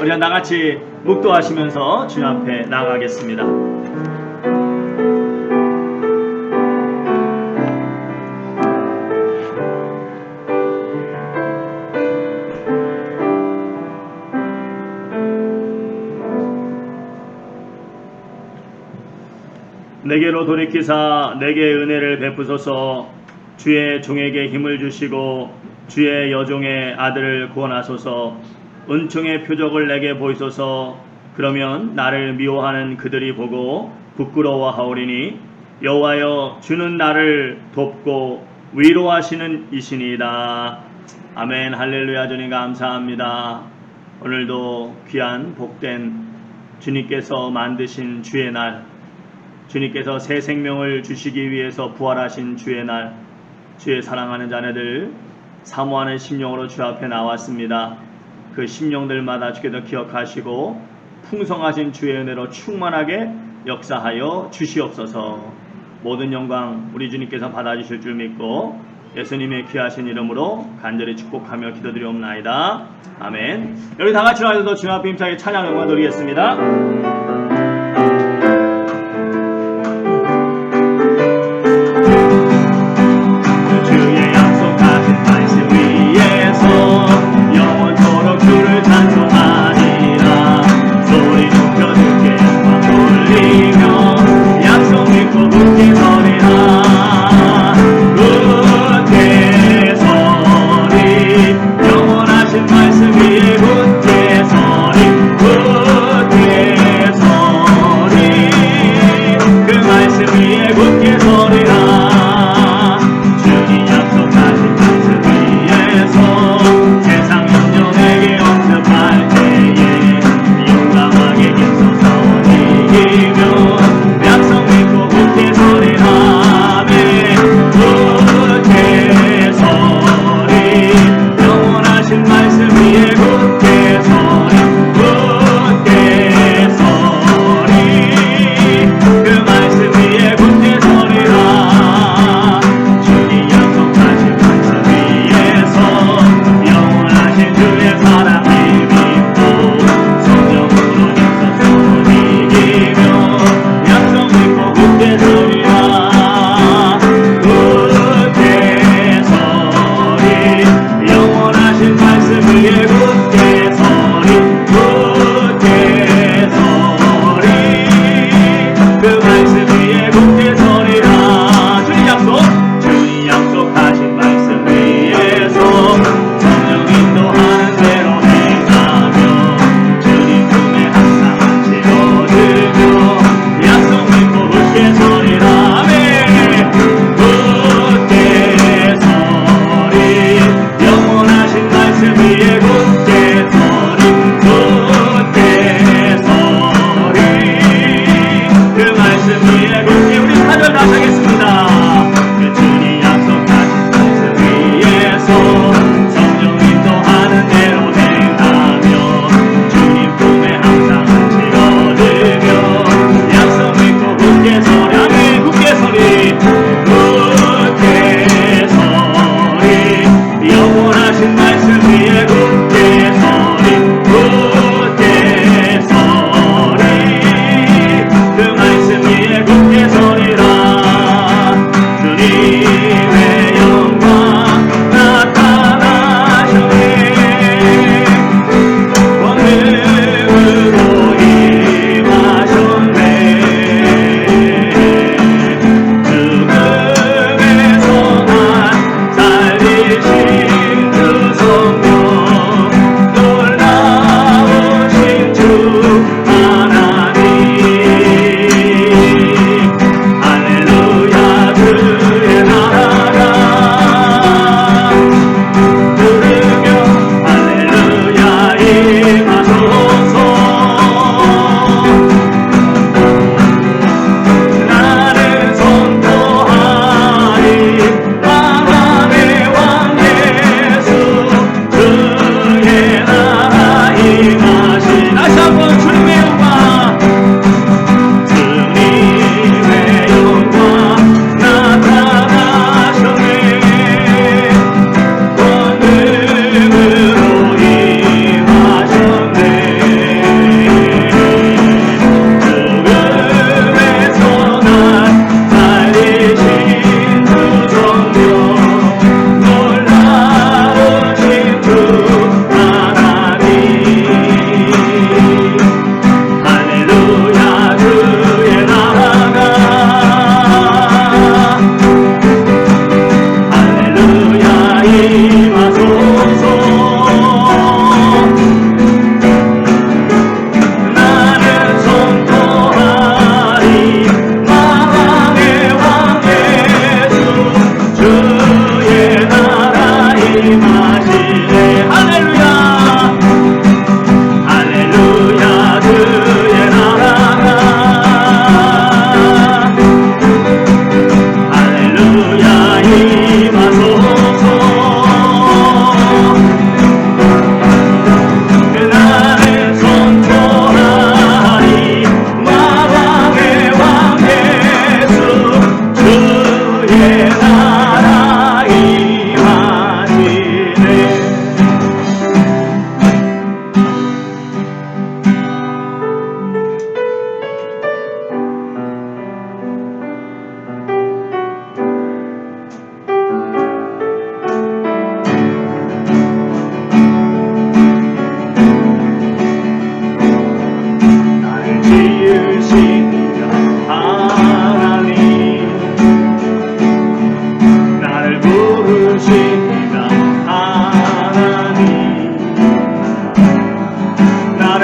우리 나같이 묵도하시면서 주님 앞에 나가겠습니다. 내게로 돌이키사 내게 은혜를 베푸소서. 주의 종에게 힘을 주시고 주의 여종의 아들을 구원하소서. 은총의 표적을 내게 보이소서. 그러면 나를 미워하는 그들이 보고 부끄러워하오리니 여호와여 주는 나를 돕고 위로하시는 이시니이다. 아멘. 할렐루야. 주님 감사합니다. 오늘도 귀한 복된 주님께서 만드신 주의 날, 주님께서 새 생명을 주시기 위해서 부활하신 주의 날, 주의 사랑하는 자녀들 사모하는 심령으로 주 앞에 나왔습니다. 그 심령들마다 주께서 기억하시고 풍성하신 주의 은혜로 충만하게 역사하여 주시옵소서. 모든 영광 우리 주님께서 받아주실 줄 믿고 예수님의 귀하신 이름으로 간절히 축복하며 기도드리옵나이다. 아멘. 여기 다같이 나와서 주님 앞에 힘차게 찬양 영광 드리겠습니다. 영원하신 말씀 위에 굳게 서리, 굳게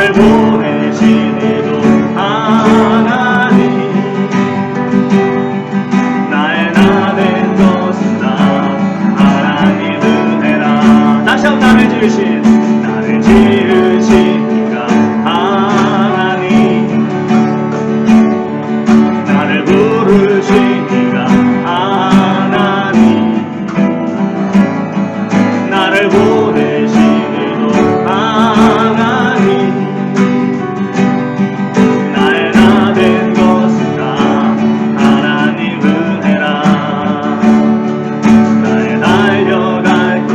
나를 보내신 이도 하나님 나의 나 된 것은 다 하나님 은혜라. 다시 한번 나를 지으신 이가 하나님 나를 부르신 이가 하나님 나를 보내신 이도 하나님 나의 나 된 것은 다 하나님 은혜라. 나의 달려갈 길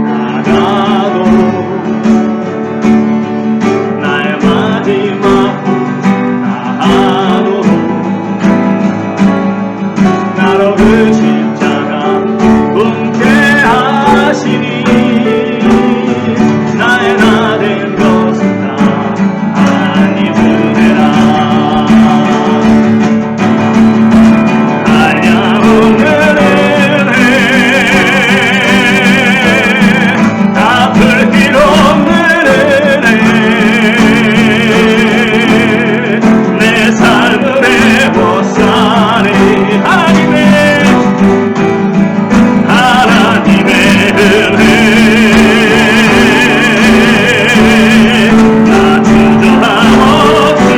나가도 나의 마지막 다하도록 나로 그 십자가 꿈게 하시니 나의 나 된 것은 다 하나님 은혜라. 한량없는 은혜 갚을 길 없는 은혜 내 삶을 해보사니 하나님의 은혜 나 주저함 없이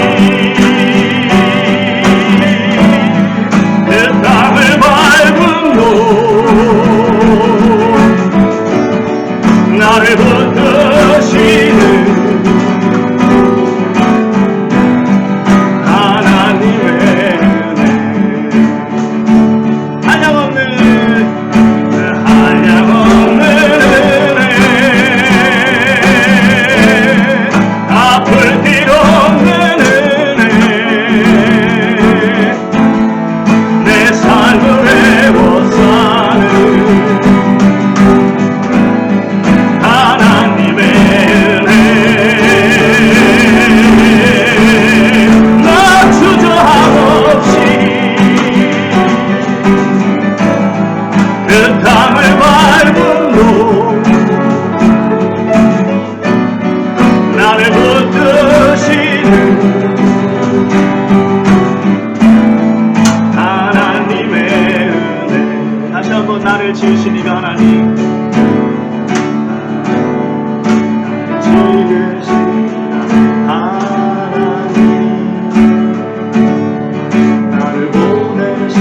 그 땅을 밟은 곳 나를 붙드시는 하나님의 은혜 한량없는 은혜 갚을 길 없는 은혜 내 삶을 해보사는 하나님의 은혜 나 주저함 없이 그 땅을 밟은 곳 나를 붙드시는 하나님의 은혜. 다시 한번 나를 지으신 이가 하나님 나를 지으신 이가 하나님 나를 보내신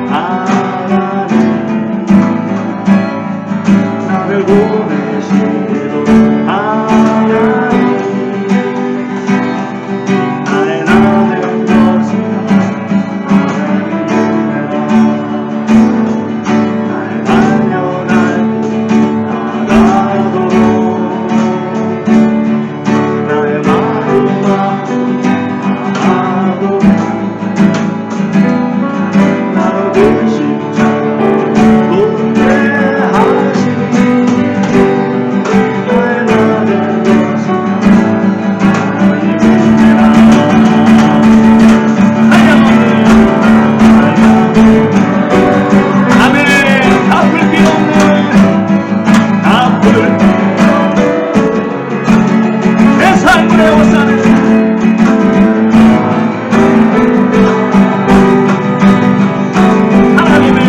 하나님 나를 보내시기도 하나님 나의 나 된 것은 하나님 나의 달려갈 길 나가도록 나의 마지막 다하도록 나로 그 십자가 붙게 하시니 나의 나 된 것은 하나님 은혜라. 아멘. 갚을 길 없는 갚을 내 삶을 해오사는 하나님의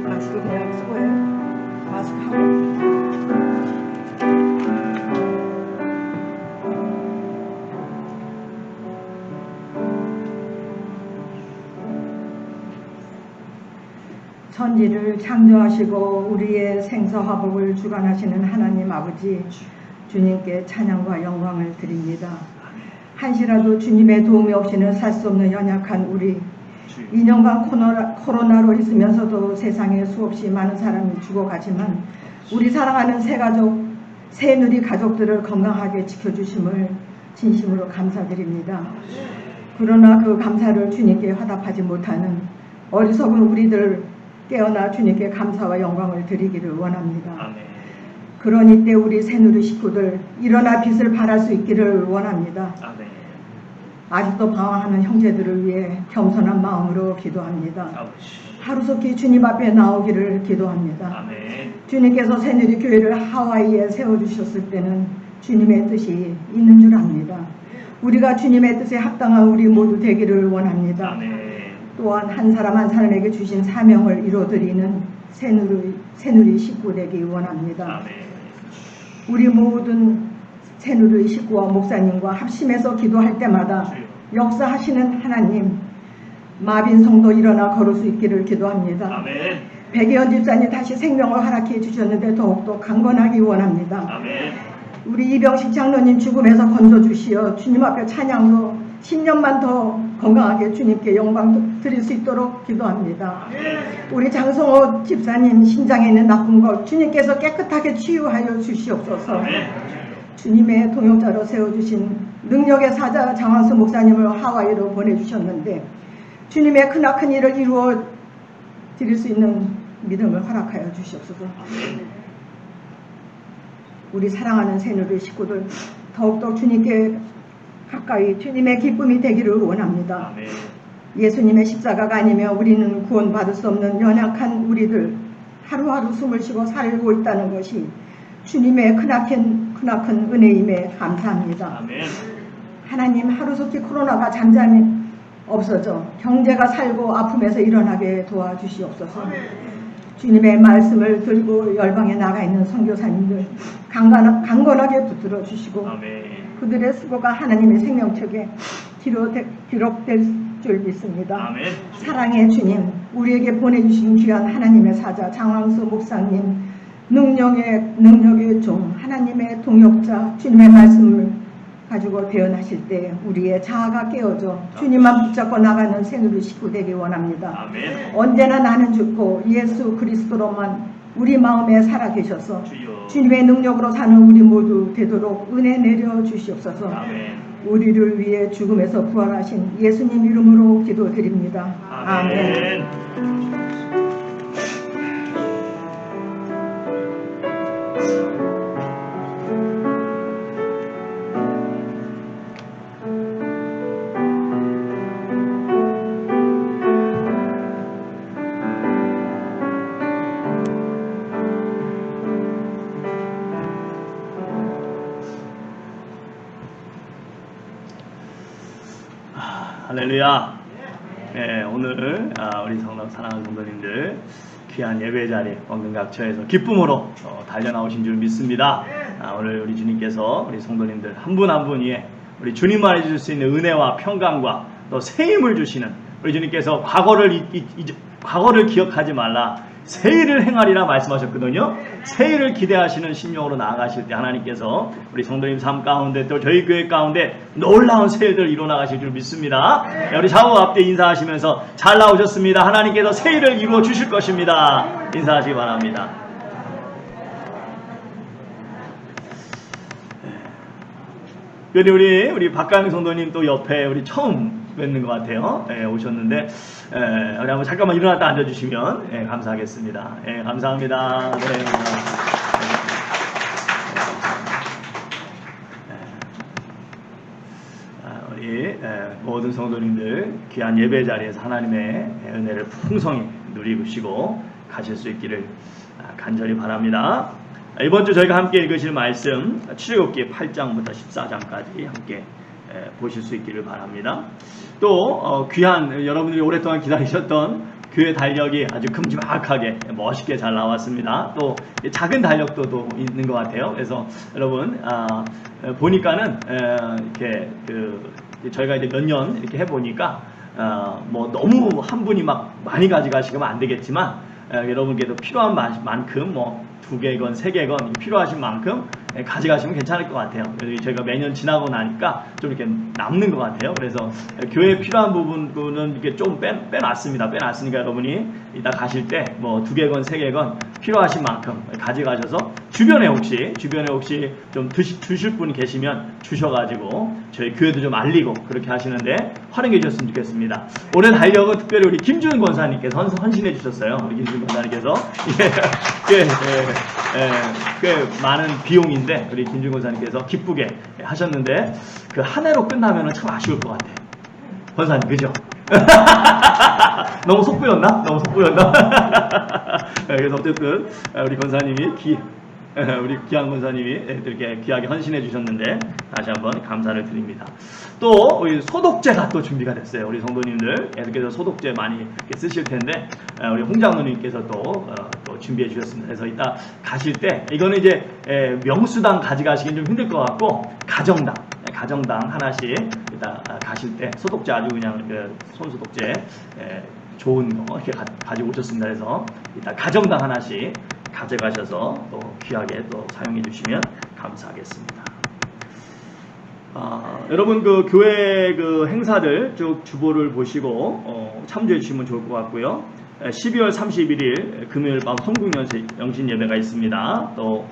마스크 그냥 쓰고 해. 마스크 하고. 천지를 창조하시고 우리의 생사화복을 주관하시는 하나님 아버지, 주님께 찬양과 영광을 드립니다. 한시라도 주님의 도움이 없이는 살 수 없는 연약한 우리, 2년간 코로나로 있으면서도 세상에 수없이 많은 사람이 죽어가지만 우리 사랑하는 새가족, 새누리 가족들을 건강하게 지켜주심을 진심으로 감사드립니다. 그러나 그 감사를 주님께 화답하지 못하는 어리석은 우리들 깨어나 주님께 감사와 영광을 드리기를 원합니다. 아멘. 그런 이때 우리 새누리 식구들 일어나 빛을 발할 수 있기를 원합니다. 아멘. 아직도 방황하는 형제들을 위해 겸손한 마음으로 기도합니다. 아버지. 하루속히 주님 앞에 나오기를 기도합니다. 아멘. 주님께서 새누리 교회를 하와이에 세워주셨을 때는 주님의 뜻이 있는 줄 압니다. 우리가 주님의 뜻에 합당한 우리 모두 되기를 원합니다. 아멘. 또한 한 사람 한 사람에게 주신 사명을 이루어드리는 새누리 식구 되기 원합니다. 아멘. 우리 모든 새누리 식구와 목사님과 합심해서 기도할 때마다 역사하시는 하나님, 마빈 성도 일어나 걸을 수 있기를 기도합니다. 아멘. 백예원 집사님 다시 생명을 허락해 주셨는데 더욱더 강건하기 원합니다. 아멘. 우리 이병식 장로님 죽음에서 건져주시어 주님 앞에 찬양으로 10년만 더 건강하게 주님께 영광 드릴 수 있도록 기도합니다. 우리 장성호 집사님 신장에 있는 나쁜 것 주님께서 깨끗하게 치유하여 주시옵소서. 주님의 동역자로 세워주신 능력의 사자 장한수 목사님을 하와이로 보내주셨는데 주님의 크나큰 일을 이루어 드릴 수 있는 믿음을 허락하여 주시옵소서. 우리 사랑하는 새누리 식구들 더욱더 주님께 가까이 주님의 기쁨이 되기를 원합니다. 아멘. 예수님의 십자가가 아니면 우리는 구원받을 수 없는 연약한 우리들 하루하루 숨을 쉬고 살고 있다는 것이 주님의 크나큰 은혜임에 감사합니다. 아멘. 하나님, 하루속히 코로나가 잠잠히 없어져 경제가 살고 아픔에서 일어나게 도와주시옵소서. 주님의 말씀을 들고 열방에 나가 있는 선교사님들 강건하게 붙들어 주시고 아멘. 그들의 수고가 하나님의 생명책에 기록될 줄 믿습니다. 아멘. 사랑의 주님, 우리에게 보내주신 귀한 하나님의 사자 장황수 목사님, 능력의 종, 하나님의 동역자, 주님의 말씀을 가지고 대언하실 때 우리의 자아가 깨어져 주님만 붙잡고 나가는 새누리 식구 되기 원합니다. 아멘. 언제나 나는 죽고 예수 그리스도로만 우리 마음에 살아계셔서 주여. 주님의 능력으로 사는 우리 모두 되도록 은혜 내려 주시옵소서. 아멘. 우리를 위해 죽음에서 부활하신 예수님 이름으로 기도드립니다. 아멘. 할렐루야. 네, 오늘 우리 사랑하는 성도님들 귀한 예배 자리에 원근각처에서 기쁨으로 달려나오신 줄 믿습니다. 오늘 우리 주님께서 우리 성도님들 한 분 한 분 위에 우리 주님만 해줄 수 있는 은혜와 평강과 또 새 힘을 주시는 우리 주님께서 과거를 기억하지 말라, 새 일을 행하리라 말씀하셨거든요. 새 일을 기대하시는 심령으로 나아가실 때 하나님께서 우리 성도님 삶 가운데 또 저희 교회 가운데 놀라운 새 일들 이루어나가실 줄 믿습니다. 우리 좌우 앞에 인사하시면서 잘 나오셨습니다. 하나님께서 새 일을 이루어 주실 것입니다. 인사하시기 바랍니다. 그런데 우리 박가영 성도님 또 옆에 우리 처음 뵙는 것 같아요. 오셨는데 우리 한번 잠깐만 일어났다 앉아주시면 감사하겠습니다. 감사합니다. 네, 우리 모든 성도님들 귀한 예배 자리에서 하나님의 은혜를 풍성히 누리시고 가실 수 있기를 간절히 바랍니다. 이번 주 저희가 함께 읽으실 말씀 출애굽기 8장부터 14장까지 함께 보실 수 있기를 바랍니다. 또 귀한 여러분들이 오랫동안 기다리셨던 교회 달력이 아주 큼지막하게 멋있게 잘 나왔습니다. 또 작은 달력도 또 있는 것 같아요. 그래서 여러분 보니까는 이렇게 저희가 이제 몇 년 이렇게 해보니까 뭐 너무 한 분이 막 많이 가져가시면 안 되겠지만 여러분께도 필요한 만큼 뭐 2개건 3개건 필요하신 만큼 가져가시면 괜찮을 것 같아요. 저희가 매년 지나고 나니까 좀 이렇게 남는 것 같아요. 그래서 교회에 필요한 부분은 이렇게 좀 빼놨습니다. 빼놨으니까 여러분이 이따 가실 때 뭐 2개건 3개건 필요하신 만큼 가져가셔서 주변에 혹시 좀 드실 분 계시면 주셔가지고 저희 교회도 좀 알리고 그렇게 하시는데 활용해 주셨으면 좋겠습니다. 올해 달력은 특별히 우리 김준 권사님께서 헌신해 주셨어요. 우리 김준 권사님께서 꽤 많은 비용인데 우리 김준 권사님께서 기쁘게 하셨는데 그 한 해로 끝나면 참 아쉬울 것 같아요. 권사님 그죠? 너무 속보였나? 그래서 어쨌든 우리 권사님이 우리 귀한 권사님이 이렇게 귀하게 헌신해 주셨는데 다시 한번 감사를 드립니다. 또 우리 소독제가 또 준비가 됐어요. 우리 성도님들 계속해서 소독제 많이 쓰실 텐데 우리 홍 장로님께서 또 준비해 주셨습니다. 그래서 이따 가실 때 이거는 이제 명수당 가져가시긴 좀 힘들 것 같고 가정당 하나씩 이따 가실 때 소독제 아주 그냥 손소독제 좋은 거 이렇게 가지고 오셨습니다. 그래서 이따 가정당 하나씩 가져가셔서 또 귀하게 또 사용해 주시면 감사하겠습니다. 여러분 그 교회 그 행사들 쭉 주보를 보시고 참조해 주시면 좋을 것 같고요. 12월 31일 금요일 밤 성국영신 예배가 있습니다. 또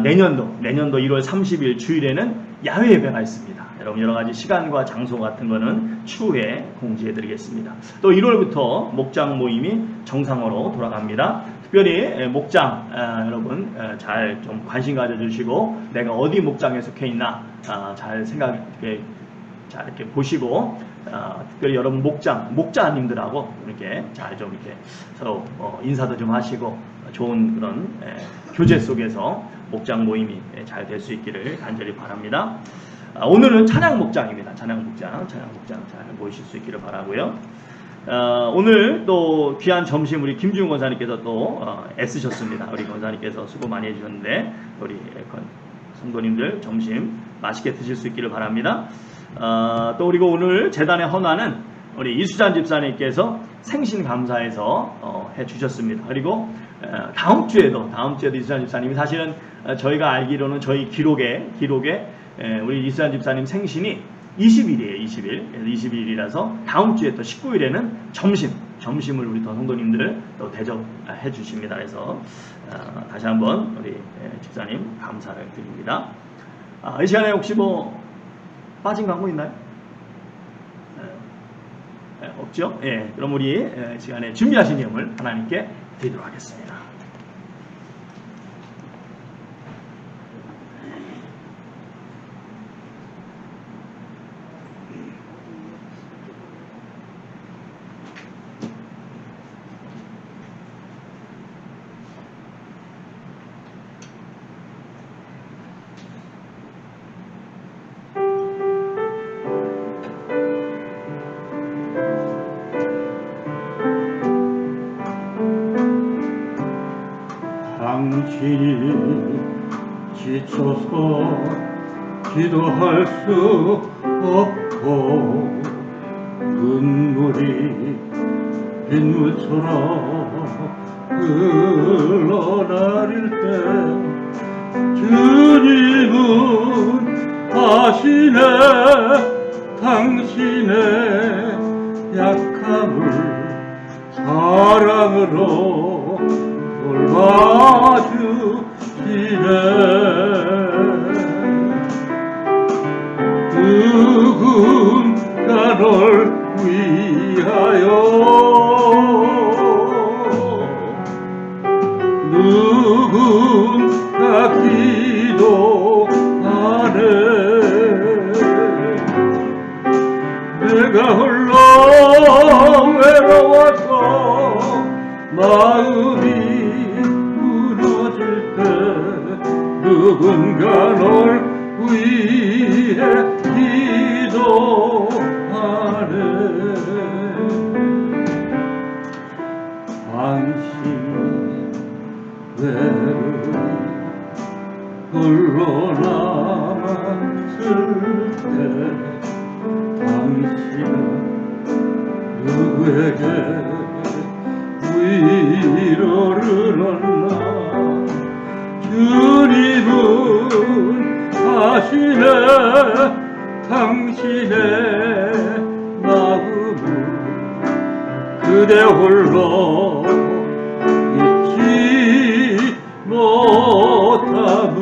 내년도 1월 30일 주일에는 야외 예배가 있습니다. 여러분 여러 가지 시간과 장소 같은 거는 추후에 공지해 드리겠습니다. 또 1월부터 목장 모임이 정상으로 돌아갑니다. 특별히 목장 여러분 잘 좀 관심 가져주시고 내가 어디 목장에 속해 있나 잘 이렇게 보시고 특별히 여러분 목자님들하고 이렇게 잘 좀 이렇게 서로 인사도 좀 하시고 좋은 그런 교제 속에서 목장 모임이 잘 될 수 있기를 간절히 바랍니다. 오늘은 찬양 목장입니다. 찬양 목장 잘 모이실 수 있기를 바라고요. 오늘 또 귀한 점심 우리 김주훈 권사님께서 또 애쓰셨습니다. 우리 권사님께서 수고 많이 해주셨는데 우리 성도님들 점심 맛있게 드실 수 있기를 바랍니다. 또 그리고 오늘 재단의 헌화는 우리 이수잔 집사님께서 생신 감사해서 해주셨습니다. 그리고 다음 주에도 이수잔 집사님이 사실은 저희가 알기로는 저희 기록에 우리 이수잔 집사님 생신이 20일이에요. 20일이라서 다음 주에 또 19일에는 점심을 우리 더 성도님들 또 대접해 주십니다. 그래서 다시 한번 우리 집사님 감사를 드립니다. 이 시간에 혹시 뭐 빠진 광고 있나요? 없죠? 그럼 우리 시간에 준비하신 내용을 하나님께 드리도록 하겠습니다. 당신이 지쳐서 기도할 수 없고 눈물이 빗물처럼 흘러내릴 때 주님은 아시네 당신의 약함을 사랑으로 돌봐주시네 누군가 널 위하여 누군가 기도하네 내가 홀로 외로워서 마음이 무너질 때 누군가 널 위해 기도하네 기도하네. 당신 외로이 홀로 남았을 때 당신은 누구에게 위로를 얻나. 주님은 아시네 당신의 마음을. 그대 홀로 잊지 못함은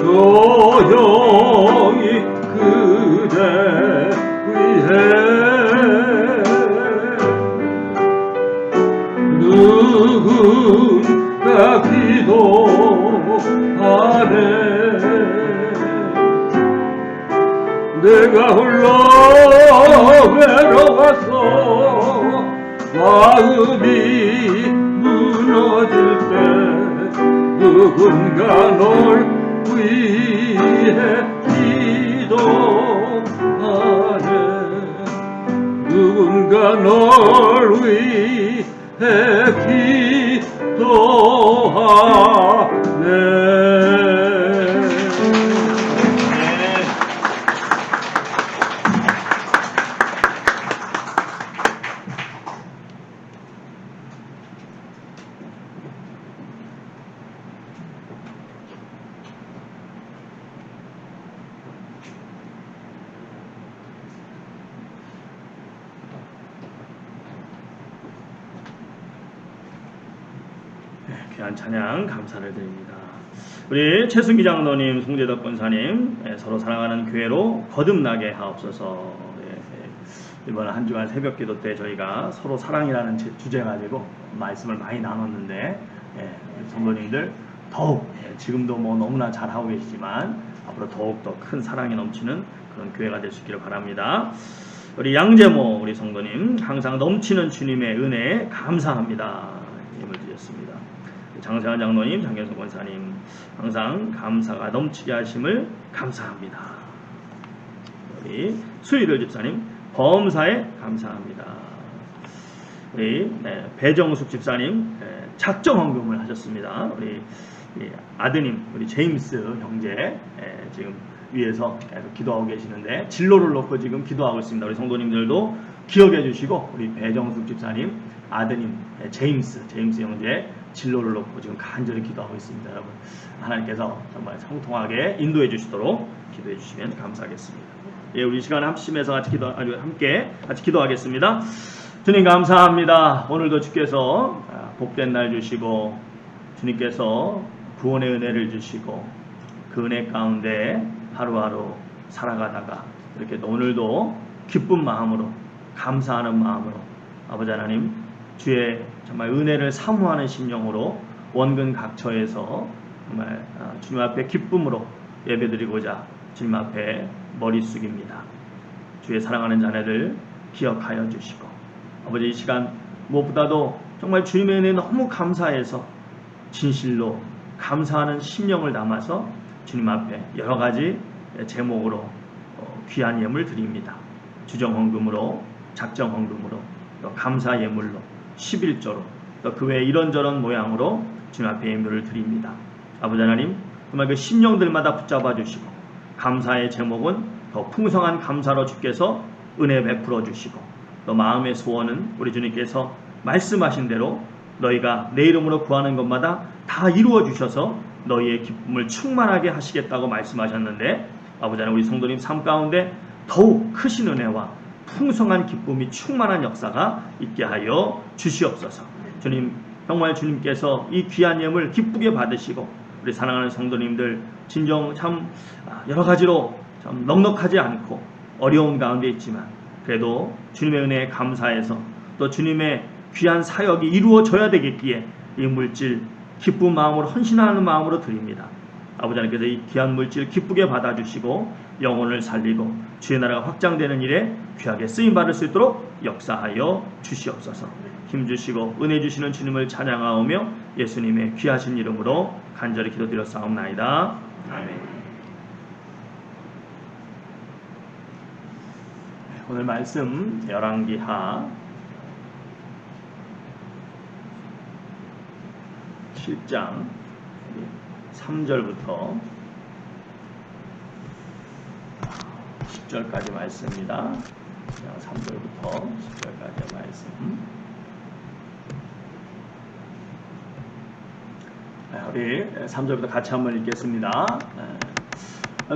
조용히 그대 위해 누군가 기도하네. 내가 홀로 외로워서 마음이 무너질 때 누군가 널 위해 기도하네. 누군가 널 위해 기도하네. 귀한 찬양 감사를 드립니다. 우리 최승기 장로님, 송재덕 권사님, 서로 사랑하는 교회로 거듭나게 하옵소서. 이번 한 주간 새벽기도 때 저희가 서로 사랑이라는 주제 가지고 말씀을 많이 나눴는데, 성도님들 더욱 지금도 뭐 너무나 잘하고 계시지만 앞으로 더욱 더 큰 사랑이 넘치는 그런 교회가 될 수 있기를 바랍니다. 우리 양재모 우리 성도님, 항상 넘치는 주님의 은혜에 감사합니다. 힘을 드렸습니다. 장세환 장로님, 장경석 권사님, 항상 감사가 넘치게 하심을 감사합니다. 우리 수일을 집사님, 범사에 감사합니다. 우리 배정숙 집사님, 작정 헌금을 하셨습니다. 우리 아드님, 우리 제임스 형제, 지금 위에서 계속 기도하고 계시는데 진로를 놓고 지금 기도하고 있습니다. 우리 성도님들도 기억해 주시고, 우리 배정숙 집사님 아드님 제임스 형제 진로를 놓고 지금 간절히 기도하고 있습니다. 여러분, 하나님께서 정말 성통하게 인도해 주시도록 기도해 주시면 감사하겠습니다. 우리 시간 합심해서 함께 같이 기도하겠습니다. 주님 감사합니다. 오늘도 주께서 복된 날 주시고, 주님께서 구원의 은혜를 주시고, 그 은혜 가운데 하루하루 살아가다가 이렇게 오늘도 기쁜 마음으로, 감사하는 마음으로 아버지 하나님 주의 정말 은혜를 사모하는 심령으로 원근 각처에서 정말 주님 앞에 기쁨으로 예배드리고자 주님 앞에 머리 숙입니다. 주의 사랑하는 자녀들 기억하여 주시고, 아버지 이 시간 무엇보다도 정말 주님의 은혜에 너무 감사해서 진실로 감사하는 심령을 담아서 주님 앞에 여러 가지 제목으로 귀한 예물 드립니다. 주정헌금으로, 작정헌금으로, 또 감사 예물로, 11조로, 또 그 외에 이런저런 모양으로 주님 앞에 예물을 드립니다. 아버지 하나님, 정말 그 심령들마다 붙잡아 주시고, 감사의 제목은 더 풍성한 감사로 주께서 은혜 베풀어 주시고, 또 마음의 소원은 우리 주님께서 말씀하신 대로 너희가 내 이름으로 구하는 것마다 다 이루어 주셔서 너희의 기쁨을 충만하게 하시겠다고 말씀하셨는데, 아버지 하나님 우리 성도님 삶 가운데 더욱 크신 은혜와 풍성한 기쁨이 충만한 역사가 있게 하여 주시옵소서. 주님, 정말 주님께서 이 귀한 예물 기쁘게 받으시고, 우리 사랑하는 성도님들 진정 참 여러 가지로 참 넉넉하지 않고 어려운 가운데 있지만 그래도 주님의 은혜에 감사해서 또 주님의 귀한 사역이 이루어져야 되겠기에 이 물질 기쁜 마음으로, 헌신하는 마음으로 드립니다. 아버지 하나님께서 이 귀한 물질 기쁘게 받아주시고 영혼을 살리고 주의 나라가 확장되는 일에 귀하게 쓰임받을 수 있도록 역사하여 주시옵소서. 힘주시고 은혜 주시는 주님을 찬양하오며 예수님의 귀하신 이름으로 간절히 기도드렸사옵나이다. 아멘. 오늘 말씀 열왕기하 7장 3절부터 10절까지 말씀입니다. 3절부터 10절까지 말씀. 우리 3절부터 같이 한번 읽겠습니다.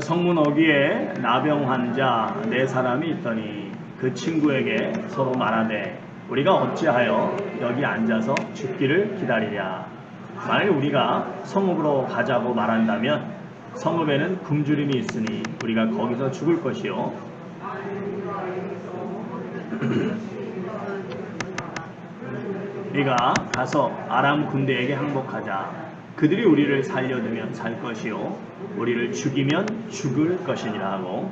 성문 어귀에 나병 환자 4사람이 있더니 그 친구에게 서로 말하되 우리가 어찌하여 여기 앉아서 죽기를 기다리랴. 만일 우리가 성읍으로 가자고 말한다면 성읍에는 굶주림이 있으니 우리가 거기서 죽을 것이요 우리가 가서 아람 군대에게 항복하자. 그들이 우리를 살려두면 살 것이요 우리를 죽이면 죽을 것이니라 하고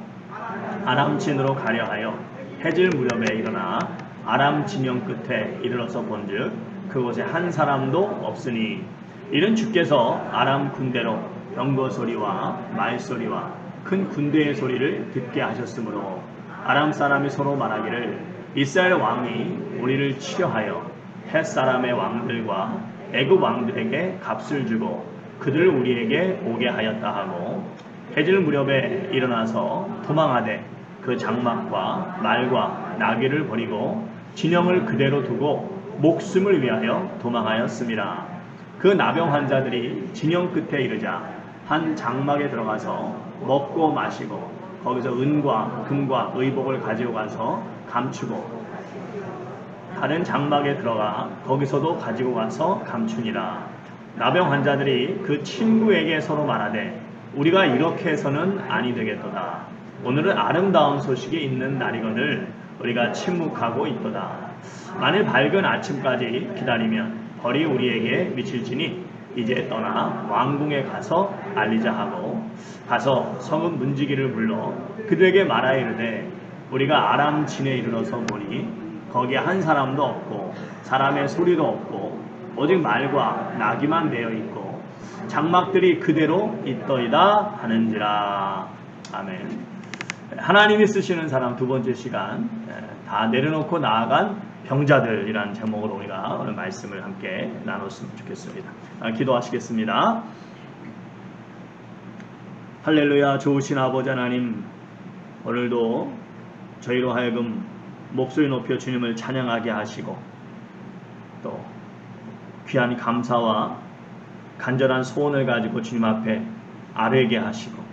아람 진으로 가려 하여 해질 무렵에 일어나 아람 진영 끝에 이르러서 본즉 그곳에 한 사람도 없으니 이는 주께서 아람 군대로 병거 소리와 말 소리와 큰 군대의 소리를 듣게 하셨으므로 아람 사람이 서로 말하기를 이스라엘 왕이 우리를 치려하여 헷 사람의 왕들과 애굽 왕들에게 값을 주고 그들을 우리에게 오게 하였다 하고 해질 무렵에 일어나서 도망하되 그 장막과 말과 나귀를 버리고 진영을 그대로 두고 목숨을 위하여 도망하였습니다. 그 나병 환자들이 진영 끝에 이르자 한 장막에 들어가서 먹고 마시고 거기서 은과 금과 의복을 가지고 가서 감추고 다른 장막에 들어가 거기서도 가지고 가서 감추니라. 나병 환자들이 그 친구에게 서로 말하되 우리가 이렇게 해서는 아니 되겠도다. 오늘은 아름다운 소식이 있는 날이거늘 우리가 침묵하고 있도다. 만일 밝은 아침까지 기다리면 벌이 우리에게 미칠지니 이제 떠나 왕궁에 가서 알리자 하고 가서 성읍 문지기를 불러 그들에게 말하여 이르되 우리가 아람 진에 이르러서 보니 거기에 한 사람도 없고 사람의 소리도 없고 오직 말과 나귀만 매여 있고 장막들이 그대로 있더이다 하는지라. 아멘. 하나님이 쓰시는 사람 두 번째 시간, 다 내려놓고 나아간 병자들이라는 제목으로 우리가 오늘 말씀을 함께 나눴으면 좋겠습니다. 기도하시겠습니다. 할렐루야. 좋으신 아버지 하나님, 오늘도 저희로 하여금 목소리 높여 주님을 찬양하게 하시고 또 귀한 감사와 간절한 소원을 가지고 주님 앞에 아뢰게 하시고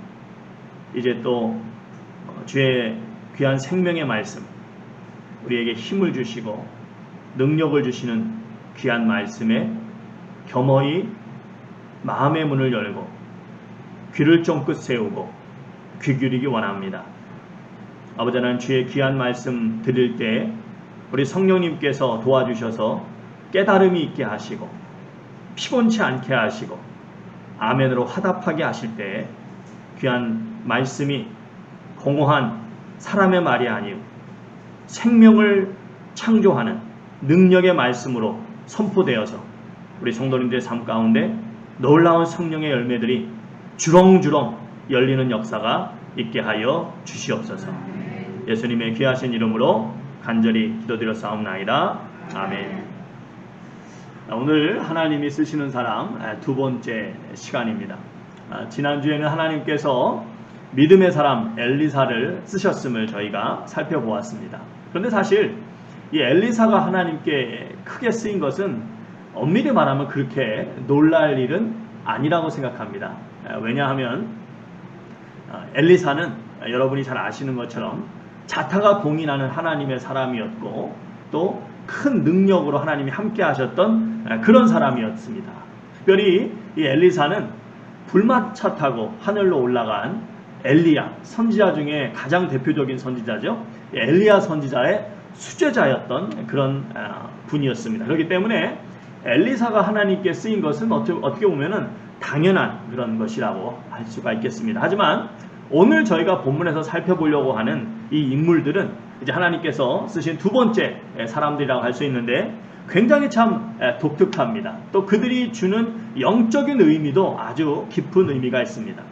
이제 또 주의 귀한 생명의 말씀 우리에게 힘을 주시고 능력을 주시는 귀한 말씀에 겸허히 마음의 문을 열고 귀를 쫑긋 세우고 귀 기울이기 원합니다. 아버지 하나님, 주의 귀한 말씀 드릴 때 우리 성령님께서 도와주셔서 깨달음이 있게 하시고 피곤치 않게 하시고 아멘으로 화답하게 하실 때 귀한 말씀이 공허한 사람의 말이 아니요 생명을 창조하는 능력의 말씀으로 선포되어서 우리 성도님들의 삶 가운데 놀라운 성령의 열매들이 주렁주렁 열리는 역사가 있게 하여 주시옵소서. 예수님의 귀하신 이름으로 간절히 기도드려 싸움나이다. 아멘. 오늘 하나님이 쓰시는 사람 두 번째 시간입니다. 지난주에는 하나님께서 믿음의 사람 엘리사를 쓰셨음을 저희가 살펴보았습니다. 그런데 사실 이 엘리사가 하나님께 크게 쓰인 것은 엄밀히 말하면 그렇게 놀랄 일은 아니라고 생각합니다. 왜냐하면 엘리사는 여러분이 잘 아시는 것처럼 자타가 공인하는 하나님의 사람이었고 또 큰 능력으로 하나님이 함께 하셨던 그런 사람이었습니다. 특별히 이 엘리사는 불마차 타고 하늘로 올라간 엘리야 선지자 중에 가장 대표적인 선지자죠. 엘리야 선지자의 수제자였던 그런 분이었습니다. 그렇기 때문에 엘리사가 하나님께 쓰인 것은 어떻게 보면은 당연한 그런 것이라고 할 수가 있겠습니다. 하지만 오늘 저희가 본문에서 살펴보려고 하는 이 인물들은 이제 하나님께서 쓰신 두 번째 사람들이라고 할 수 있는데 굉장히 참 독특합니다. 또 그들이 주는 영적인 의미도 아주 깊은 의미가 있습니다.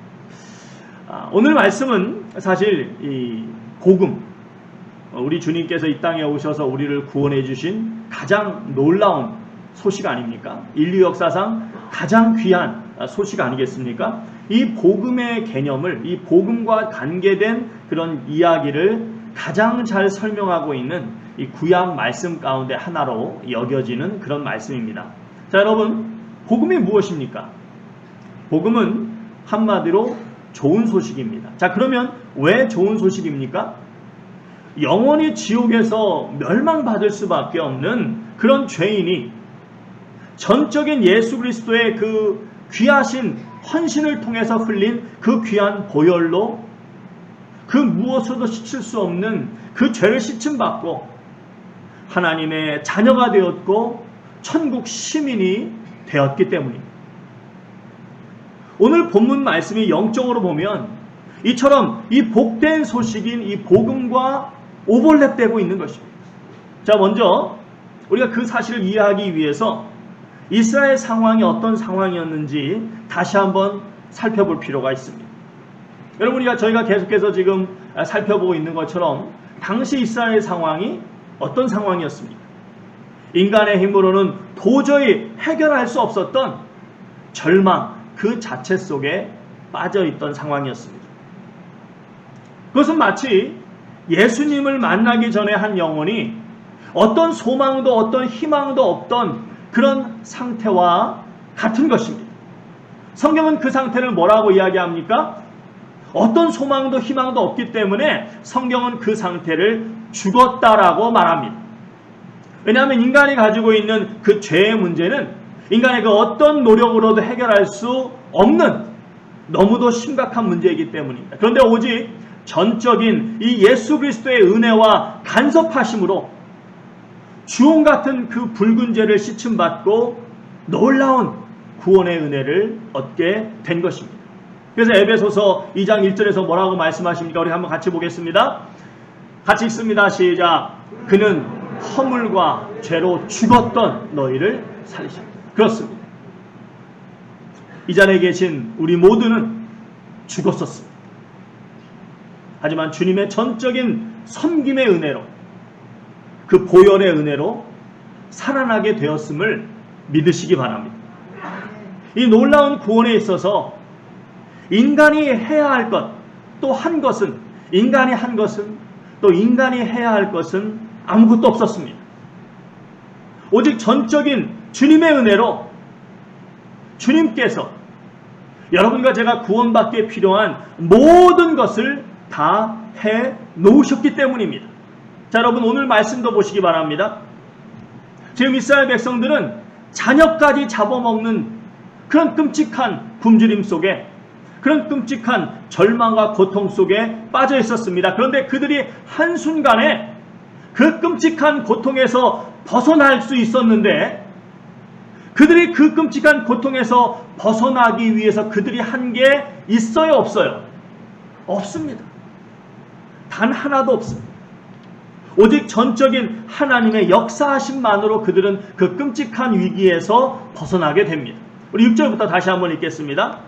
오늘 말씀은 사실 이 복음, 우리 주님께서 이 땅에 오셔서 우리를 구원해 주신 가장 놀라운 소식 아닙니까? 인류 역사상 가장 귀한 소식 아니겠습니까? 이 복음의 개념을, 이 복음과 관계된 그런 이야기를 가장 잘 설명하고 있는 이 구약 말씀 가운데 하나로 여겨지는 그런 말씀입니다. 자, 여러분, 복음이 무엇입니까? 복음은 한마디로 좋은 소식입니다. 자, 그러면 왜 좋은 소식입니까? 영원히 지옥에서 멸망받을 수밖에 없는 그런 죄인이 전적인 예수 그리스도의 그 귀하신 헌신을 통해서 흘린 그 귀한 보혈로 그 무엇으로도 씻을 수 없는 그 죄를 씻음받고 하나님의 자녀가 되었고 천국 시민이 되었기 때문입니다. 오늘 본문 말씀이 영적으로 보면 이처럼 이 복된 소식인 이 복음과 오버랩되고 있는 것입니다. 자, 먼저 우리가 그 사실을 이해하기 위해서 이스라엘 상황이 어떤 상황이었는지 다시 한번 살펴볼 필요가 있습니다. 여러분, 저희가 계속해서 지금 살펴보고 있는 것처럼 당시 이스라엘 상황이 어떤 상황이었습니까? 인간의 힘으로는 도저히 해결할 수 없었던 절망 그 자체 속에 빠져있던 상황이었습니다. 그것은 마치 예수님을 만나기 전에 한 영혼이 어떤 소망도 어떤 희망도 없던 그런 상태와 같은 것입니다. 성경은 그 상태를 뭐라고 이야기합니까? 어떤 소망도 희망도 없기 때문에 성경은 그 상태를 죽었다라고 말합니다. 왜냐하면 인간이 가지고 있는 그 죄의 문제는 인간의 그 어떤 노력으로도 해결할 수 없는 너무도 심각한 문제이기 때문입니다. 그런데 오직 전적인 이 예수 그리스도의 은혜와 간섭하심으로 주홍 같은 그 붉은 죄를 씻음받고 놀라운 구원의 은혜를 얻게 된 것입니다. 그래서 에베소서 2장 1절에서 뭐라고 말씀하십니까? 우리 한번 같이 보겠습니다. 같이 읽습니다. 시작. 그는 허물과 죄로 죽었던 너희를 살리셨다. 그렇습니다. 이 자리에 계신 우리 모두는 죽었었습니다. 하지만 주님의 전적인 섬김의 은혜로 그 보혈의 은혜로 살아나게 되었음을 믿으시기 바랍니다. 이 놀라운 구원에 있어서 인간이 해야 할 것, 또 한 것은, 인간이 한 것은, 또 인간이 해야 할 것은 아무것도 없었습니다. 오직 전적인 주님의 은혜로 주님께서 여러분과 제가 구원받기에 필요한 모든 것을 다 해 놓으셨기 때문입니다. 자, 여러분, 오늘 말씀도 보시기 바랍니다. 지금 이스라엘 백성들은 자녀까지 잡아먹는 그런 끔찍한 굶주림 속에, 그런 끔찍한 절망과 고통 속에 빠져 있었습니다. 그런데 그들이 한순간에 그 끔찍한 고통에서 벗어날 수 있었는데, 그들이 그 끔찍한 고통에서 벗어나기 위해서 그들이 한 게 있어요, 없어요? 없습니다. 단 하나도 없습니다. 오직 전적인 하나님의 역사하심만으로 그들은 그 끔찍한 위기에서 벗어나게 됩니다. 우리 6절부터 다시 한번 읽겠습니다.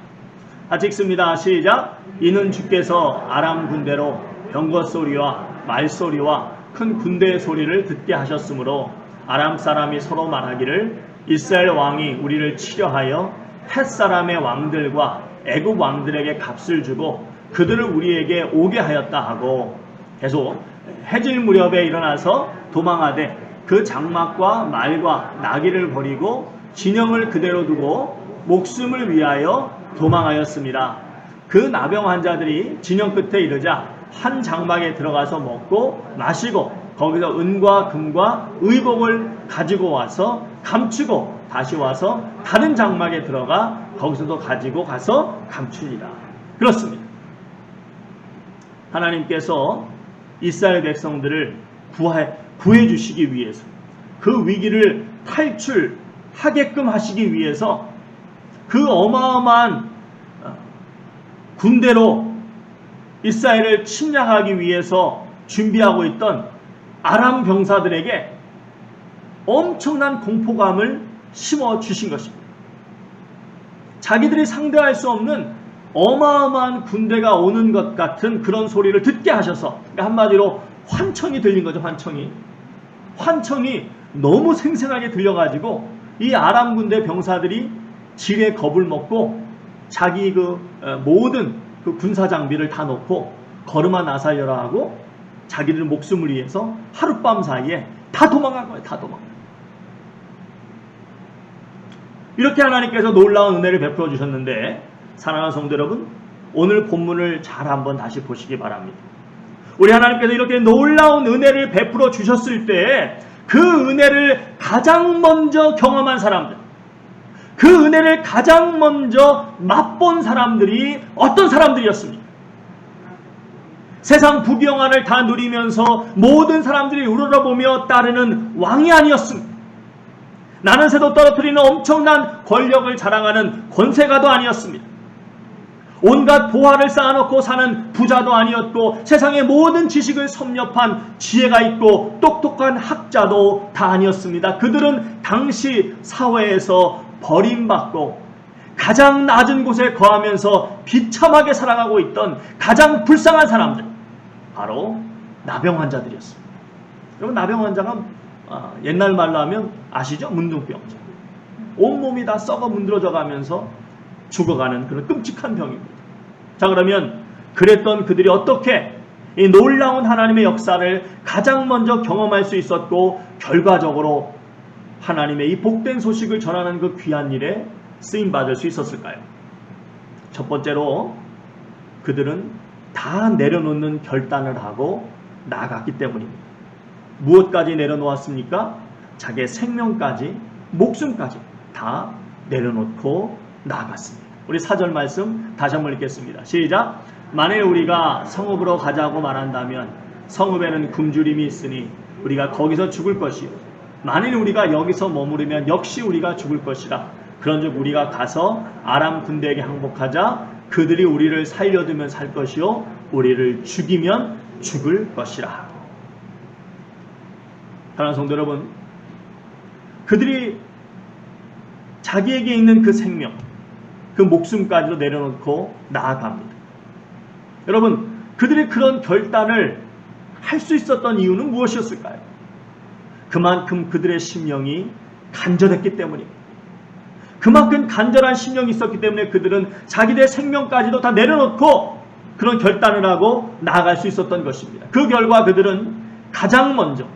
같이 읽습니다. 시작. 이는 주께서 아람 군대로 병거 소리와 말소리와 큰 군대의 소리를 듣게 하셨으므로 아람 사람이 서로 말하기를 이스라엘 왕이 우리를 치려하여 헷 사람의 왕들과 애굽 왕들에게 값을 주고 그들을 우리에게 오게 하였다 하고, 계속 해질 무렵에 일어나서 도망하되 그 장막과 말과 나귀를 버리고 진영을 그대로 두고 목숨을 위하여 도망하였습니다. 그 나병 환자들이 진영 끝에 이르자 한 장막에 들어가서 먹고 마시고 거기서 은과 금과 의복을 가지고 와서 감추고 다시 와서 다른 장막에 들어가 거기서도 가지고 가서 감추니라. 그렇습니다. 하나님께서 이스라엘 백성들을 구해 주시기 위해서, 그 위기를 탈출하게끔 하시기 위해서 그 어마어마한 군대로 이스라엘을 침략하기 위해서 준비하고 있던 아람 병사들에게 엄청난 공포감을 심어 주신 것입니다. 자기들이 상대할 수 없는 어마어마한 군대가 오는 것 같은 그런 소리를 듣게 하셔서, 그러니까 한마디로 환청이 들린 거죠. 환청이 너무 생생하게 들려가지고 이 아람 군대 병사들이 지레 겁을 먹고 자기 모든 군사 장비를 다 놓고 걸음아 나살려라 하고 자기들 목숨을 위해서 하룻밤 사이에 다 도망간 거예요. 다 도망간 거예요. 이렇게 하나님께서 놀라운 은혜를 베풀어 주셨는데, 사랑하는 성도 여러분, 오늘 본문을 잘 한번 다시 보시기 바랍니다. 우리 하나님께서 이렇게 놀라운 은혜를 베풀어 주셨을 때 그 은혜를 가장 먼저 경험한 사람들, 그 은혜를 가장 먼저 맛본 사람들이 어떤 사람들이었습니까? 세상 부귀영화를 다 누리면서 모든 사람들이 우러러보며 따르는 왕이 아니었습니다. 나는 새도 떨어뜨리는 엄청난 권력을 자랑하는 권세가도 아니었습니다. 온갖 보화를 쌓아놓고 사는 부자도 아니었고, 세상의 모든 지식을 섭렵한 지혜가 있고 똑똑한 학자도 다 아니었습니다. 그들은 당시 사회에서 버림받고 가장 낮은 곳에 거하면서 비참하게 살아가고 있던 가장 불쌍한 사람들, 바로 나병 환자들이었습니다. 여러분, 나병 환자가 옛날 말로 하면 아시죠? 문둥병자. 온몸이 다 썩어 문드러져 가면서 죽어가는 그런 끔찍한 병입니다. 자, 그러면 그랬던 그들이 어떻게 이 놀라운 하나님의 역사를 가장 먼저 경험할 수 있었고, 결과적으로 하나님의 이 복된 소식을 전하는 그 귀한 일에 쓰임받을 수 있었을까요? 첫 번째로, 그들은 다 내려놓는 결단을 하고 나아갔기 때문입니다. 무엇까지 내려놓았습니까? 자기의 생명까지, 목숨까지 다 내려놓고 나아갔습니다. 우리 4절 말씀 다시 한번 읽겠습니다. 시작. 만일 우리가 성읍으로 가자고 말한다면 성읍에는 굶주림이 있으니 우리가 거기서 죽을 것이요, 만일 우리가 여기서 머무르면 역시 우리가 죽을 것이라. 그런즉 우리가 가서 아람 군대에게 항복하자. 그들이 우리를 살려두면 살 것이요, 우리를 죽이면 죽을 것이라. 사랑하는 성도 여러분, 그들이 자기에게 있는 그 생명, 그 목숨까지도 내려놓고 나아갑니다. 여러분, 그들이 그런 결단을 할 수 있었던 이유는 무엇이었을까요? 그만큼 그들의 심령이 간절했기 때문입니다. 그만큼 간절한 심령이 있었기 때문에 그들은 자기들의 생명까지도 다 내려놓고 그런 결단을 하고 나아갈 수 있었던 것입니다. 그 결과 그들은 가장 먼저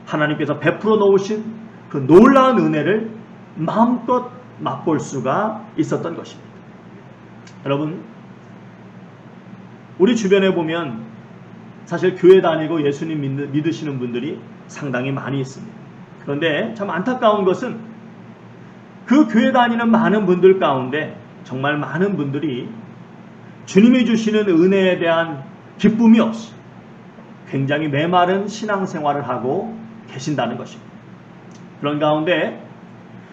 하나님께서 베풀어 놓으신 그 놀라운 은혜를 마음껏 맛볼 수가 있었던 것입니다. 여러분, 우리 주변에 보면 사실 교회 다니고 예수님 믿으시는 분들이 상당히 많이 있습니다. 그런데 참 안타까운 것은 그 교회 다니는 많은 분들 가운데 정말 많은 분들이 주님이 주시는 은혜에 대한 기쁨이 없이 굉장히 메마른 신앙생활을 하고 계신다는 것입니다. 그런 가운데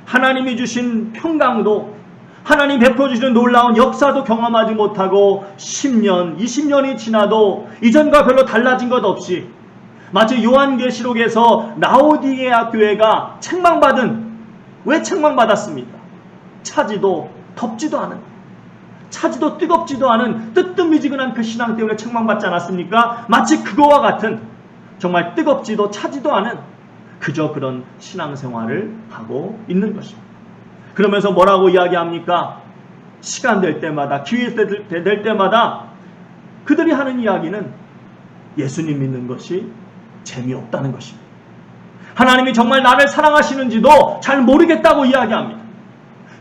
하나님이 주신 평강도, 하나님 베풀어 주시는 놀라운 역사도 경험하지 못하고 10년, 20년이 지나도 이전과 별로 달라진 것 없이 마치 요한계시록에서 라오디게아 교회가 왜 책망받았습니까? 차지도 덥지도 않은, 차지도 뜨겁지도 않은 뜨뜻미지근한 그 신앙 때문에 책망받지 않았습니까? 마치 그거와 같은 정말 뜨겁지도 차지도 않은 그저 그런 신앙생활을 하고 있는 것입니다. 그러면서 뭐라고 이야기합니까? 시간 될 때마다, 기회 될 때마다 그들이 하는 이야기는 예수님 믿는 것이 재미없다는 것입니다. 하나님이 정말 나를 사랑하시는지도 잘 모르겠다고 이야기합니다.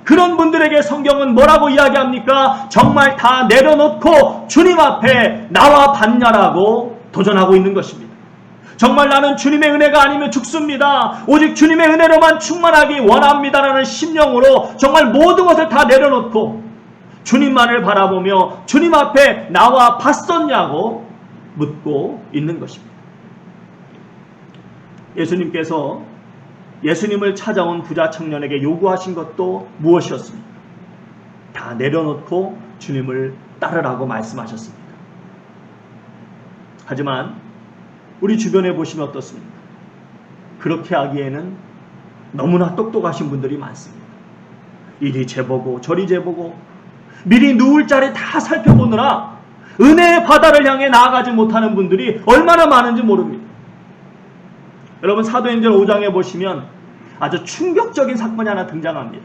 그런 분들에게 성경은 뭐라고 이야기합니까? 정말 다 내려놓고 주님 앞에 나와 받냐라고 도전하고 있는 것입니다. 정말 나는 주님의 은혜가 아니면 죽습니다. 오직 주님의 은혜로만 충만하기 원합니다라는 심령으로 정말 모든 것을 다 내려놓고 주님만을 바라보며 주님 앞에 나와 봤었냐고 묻고 있는 것입니다. 예수님께서 예수님을 찾아온 부자 청년에게 요구하신 것도 무엇이었습니까? 다 내려놓고 주님을 따르라고 말씀하셨습니다. 하지만 우리 주변에 보시면 어떻습니까? 그렇게 하기에는 너무나 똑똑하신 분들이 많습니다. 이리 재보고 저리 재보고 미리 누울 자리 다 살펴보느라 은혜의 바다를 향해 나아가지 못하는 분들이 얼마나 많은지 모릅니다. 여러분, 사도행전 5장에 보시면 아주 충격적인 사건이 하나 등장합니다.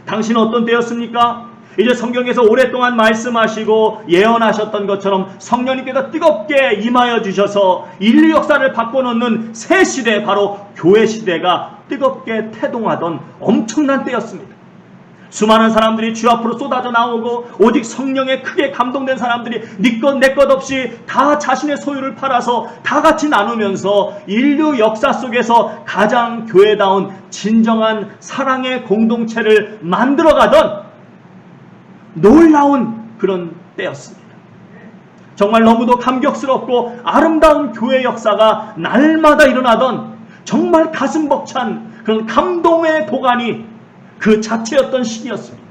당신은 어떤 때였습니까? 이제 성경에서 오랫동안 말씀하시고 예언하셨던 것처럼 성령님께서 뜨겁게 임하여 주셔서 인류 역사를 바꿔놓는 새 시대, 바로 교회 시대가 뜨겁게 태동하던 엄청난 때였습니다. 수많은 사람들이 주 앞으로 쏟아져 나오고 오직 성령에 크게 감동된 사람들이 네 것 내 것 없이 다 자신의 소유를 팔아서 다 같이 나누면서 인류 역사 속에서 가장 교회다운 진정한 사랑의 공동체를 만들어가던 놀라운 그런 때였습니다. 정말 너무도 감격스럽고 아름다운 교회 역사가 날마다 일어나던 정말 가슴 벅찬 그런 감동의 도가니 그 자체였던 시기였습니다.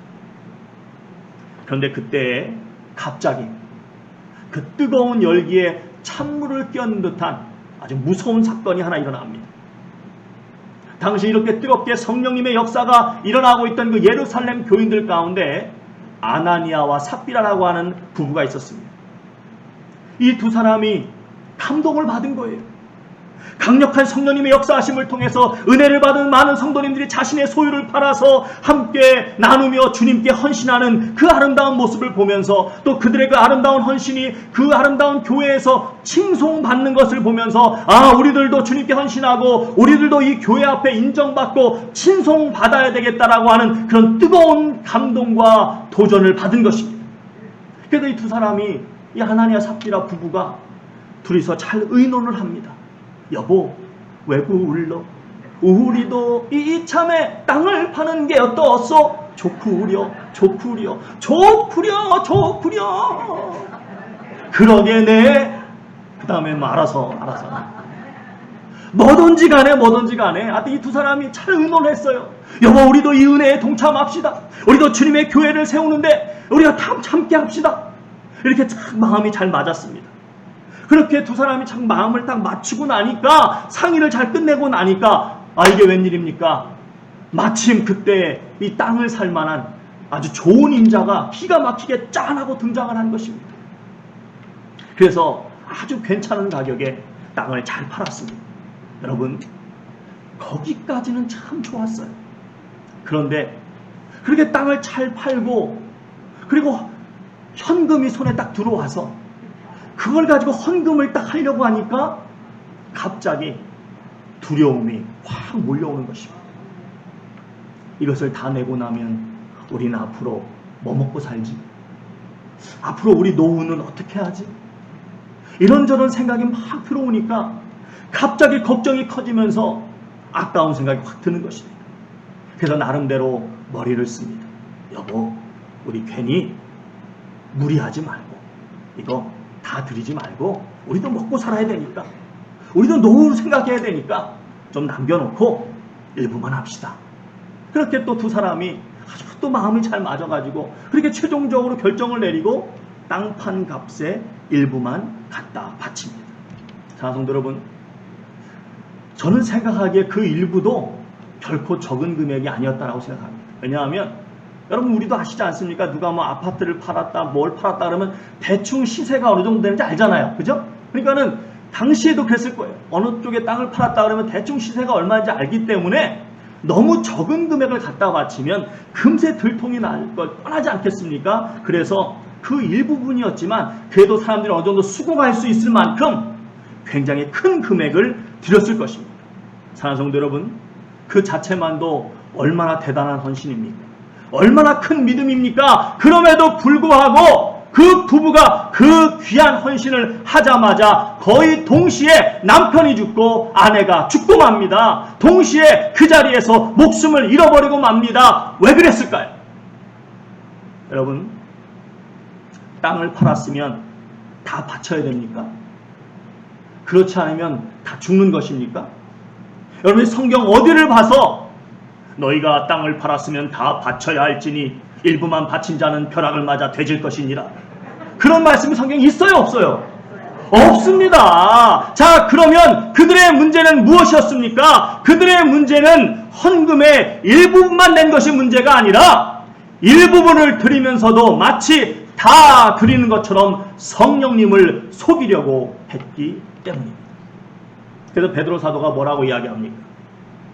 그런데 그때 갑자기 그 뜨거운 열기에 찬물을 끼얹는 듯한 아주 무서운 사건이 하나 일어납니다. 당시 이렇게 뜨겁게 성령님의 역사가 일어나고 있던 그 예루살렘 교인들 가운데 아나니아와 삽비라라고 하는 부부가 있었습니다. 이 두 사람이 감동을 받은 거예요. 강력한 성령님의 역사하심을 통해서 은혜를 받은 많은 성도님들이 자신의 소유를 팔아서 함께 나누며 주님께 헌신하는 그 아름다운 모습을 보면서, 또 그들의 그 아름다운 헌신이 그 아름다운 교회에서 칭송받는 것을 보면서, 아, 우리들도 주님께 헌신하고 우리들도 이 교회 앞에 인정받고 칭송받아야 되겠다라고 하는 그런 뜨거운 감동과 도전을 받은 것입니다. 그래서 이 두 사람이, 이 아나니아 삽비라 부부가 둘이서 잘 의논을 합니다. 여보, 왜 불러? 우리도 이참에 땅을 파는 게 어떠소? 좋구려, 좋구려, 좋구려, 좋구려. 그러게네. 그 다음에 알아서. 뭐든지 간에. 하여튼 이 두 사람이 잘 의논했어요. 여보, 우리도 이 은혜에 동참합시다. 우리도 주님의 교회를 세우는데 우리가 함께 합시다. 이렇게 참 마음이 잘 맞았습니다. 그렇게 두 사람이 참 마음을 딱 맞추고 나니까, 상의를 잘 끝내고 나니까, 아, 이게 웬일입니까? 마침 그때 이 땅을 살 만한 아주 좋은 임자가 기가 막히게 짠하고 등장을 한 것입니다. 그래서 아주 괜찮은 가격에 땅을 잘 팔았습니다. 여러분, 거기까지는 참 좋았어요. 그런데 그렇게 땅을 잘 팔고 그리고 현금이 손에 딱 들어와서 그걸 가지고 헌금을 딱 하려고 하니까 갑자기 두려움이 확 몰려오는 것입니다. 이것을 다 내고 나면 우리는 앞으로 뭐 먹고 살지? 앞으로 우리 노후는 어떻게 하지? 이런저런 생각이 막 들어오니까 갑자기 걱정이 커지면서 아까운 생각이 확 드는 것입니다. 그래서 나름대로 머리를 씁니다. 여보, 우리 괜히 무리하지 말고 이거 다 드리지 말고 우리도 먹고 살아야 되니까, 우리도 노후를 생각해야 되니까 좀 남겨놓고 일부만 합시다. 그렇게 또 두 사람이 아주 또 마음이 잘 맞아가지고 그렇게 최종적으로 결정을 내리고 땅 판 값의 일부만 갖다 바칩니다. 사랑하는 성도 여러분, 저는 생각하기에 그 일부도 결코 적은 금액이 아니었다라고 생각합니다. 왜냐하면 여러분, 우리도 아시지 않습니까? 누가 뭐 아파트를 팔았다, 뭘 팔았다 그러면 대충 시세가 어느 정도 되는지 알잖아요. 그죠? 그러니까는 당시에도 그랬을 거예요. 어느 쪽에 땅을 팔았다 그러면 대충 시세가 얼마인지 알기 때문에 너무 적은 금액을 갖다 바치면 금세 들통이 날 걸 뻔하지 않겠습니까? 그래서 그 일부분이었지만 그래도 사람들이 어느 정도 수긍할 수 있을 만큼 굉장히 큰 금액을 드렸을 것입니다. 사랑하는 성도 여러분, 그 자체만도 얼마나 대단한 헌신입니까? 얼마나 큰 믿음입니까? 그럼에도 불구하고 그 부부가 그 귀한 헌신을 하자마자 거의 동시에 남편이 죽고 아내가 죽고 맙니다. 동시에 그 자리에서 목숨을 잃어버리고 맙니다. 왜 그랬을까요? 여러분, 땅을 팔았으면 다 바쳐야 됩니까? 그렇지 않으면 다 죽는 것입니까? 여러분, 성경 어디를 봐서 너희가 땅을 팔았으면 다 바쳐야 할지니 일부만 바친 자는 벼락을 맞아 되질 것이니라, 그런 말씀이 성경에 있어요, 없어요? 없습니다. 자, 그러면 그들의 문제는 무엇이었습니까? 그들의 문제는 헌금의 일부분만 낸 것이 문제가 아니라 일부분을 드리면서도 마치 다 그리는 것처럼 성령님을 속이려고 했기 때문입니다. 그래서 베드로 사도가 뭐라고 이야기합니까?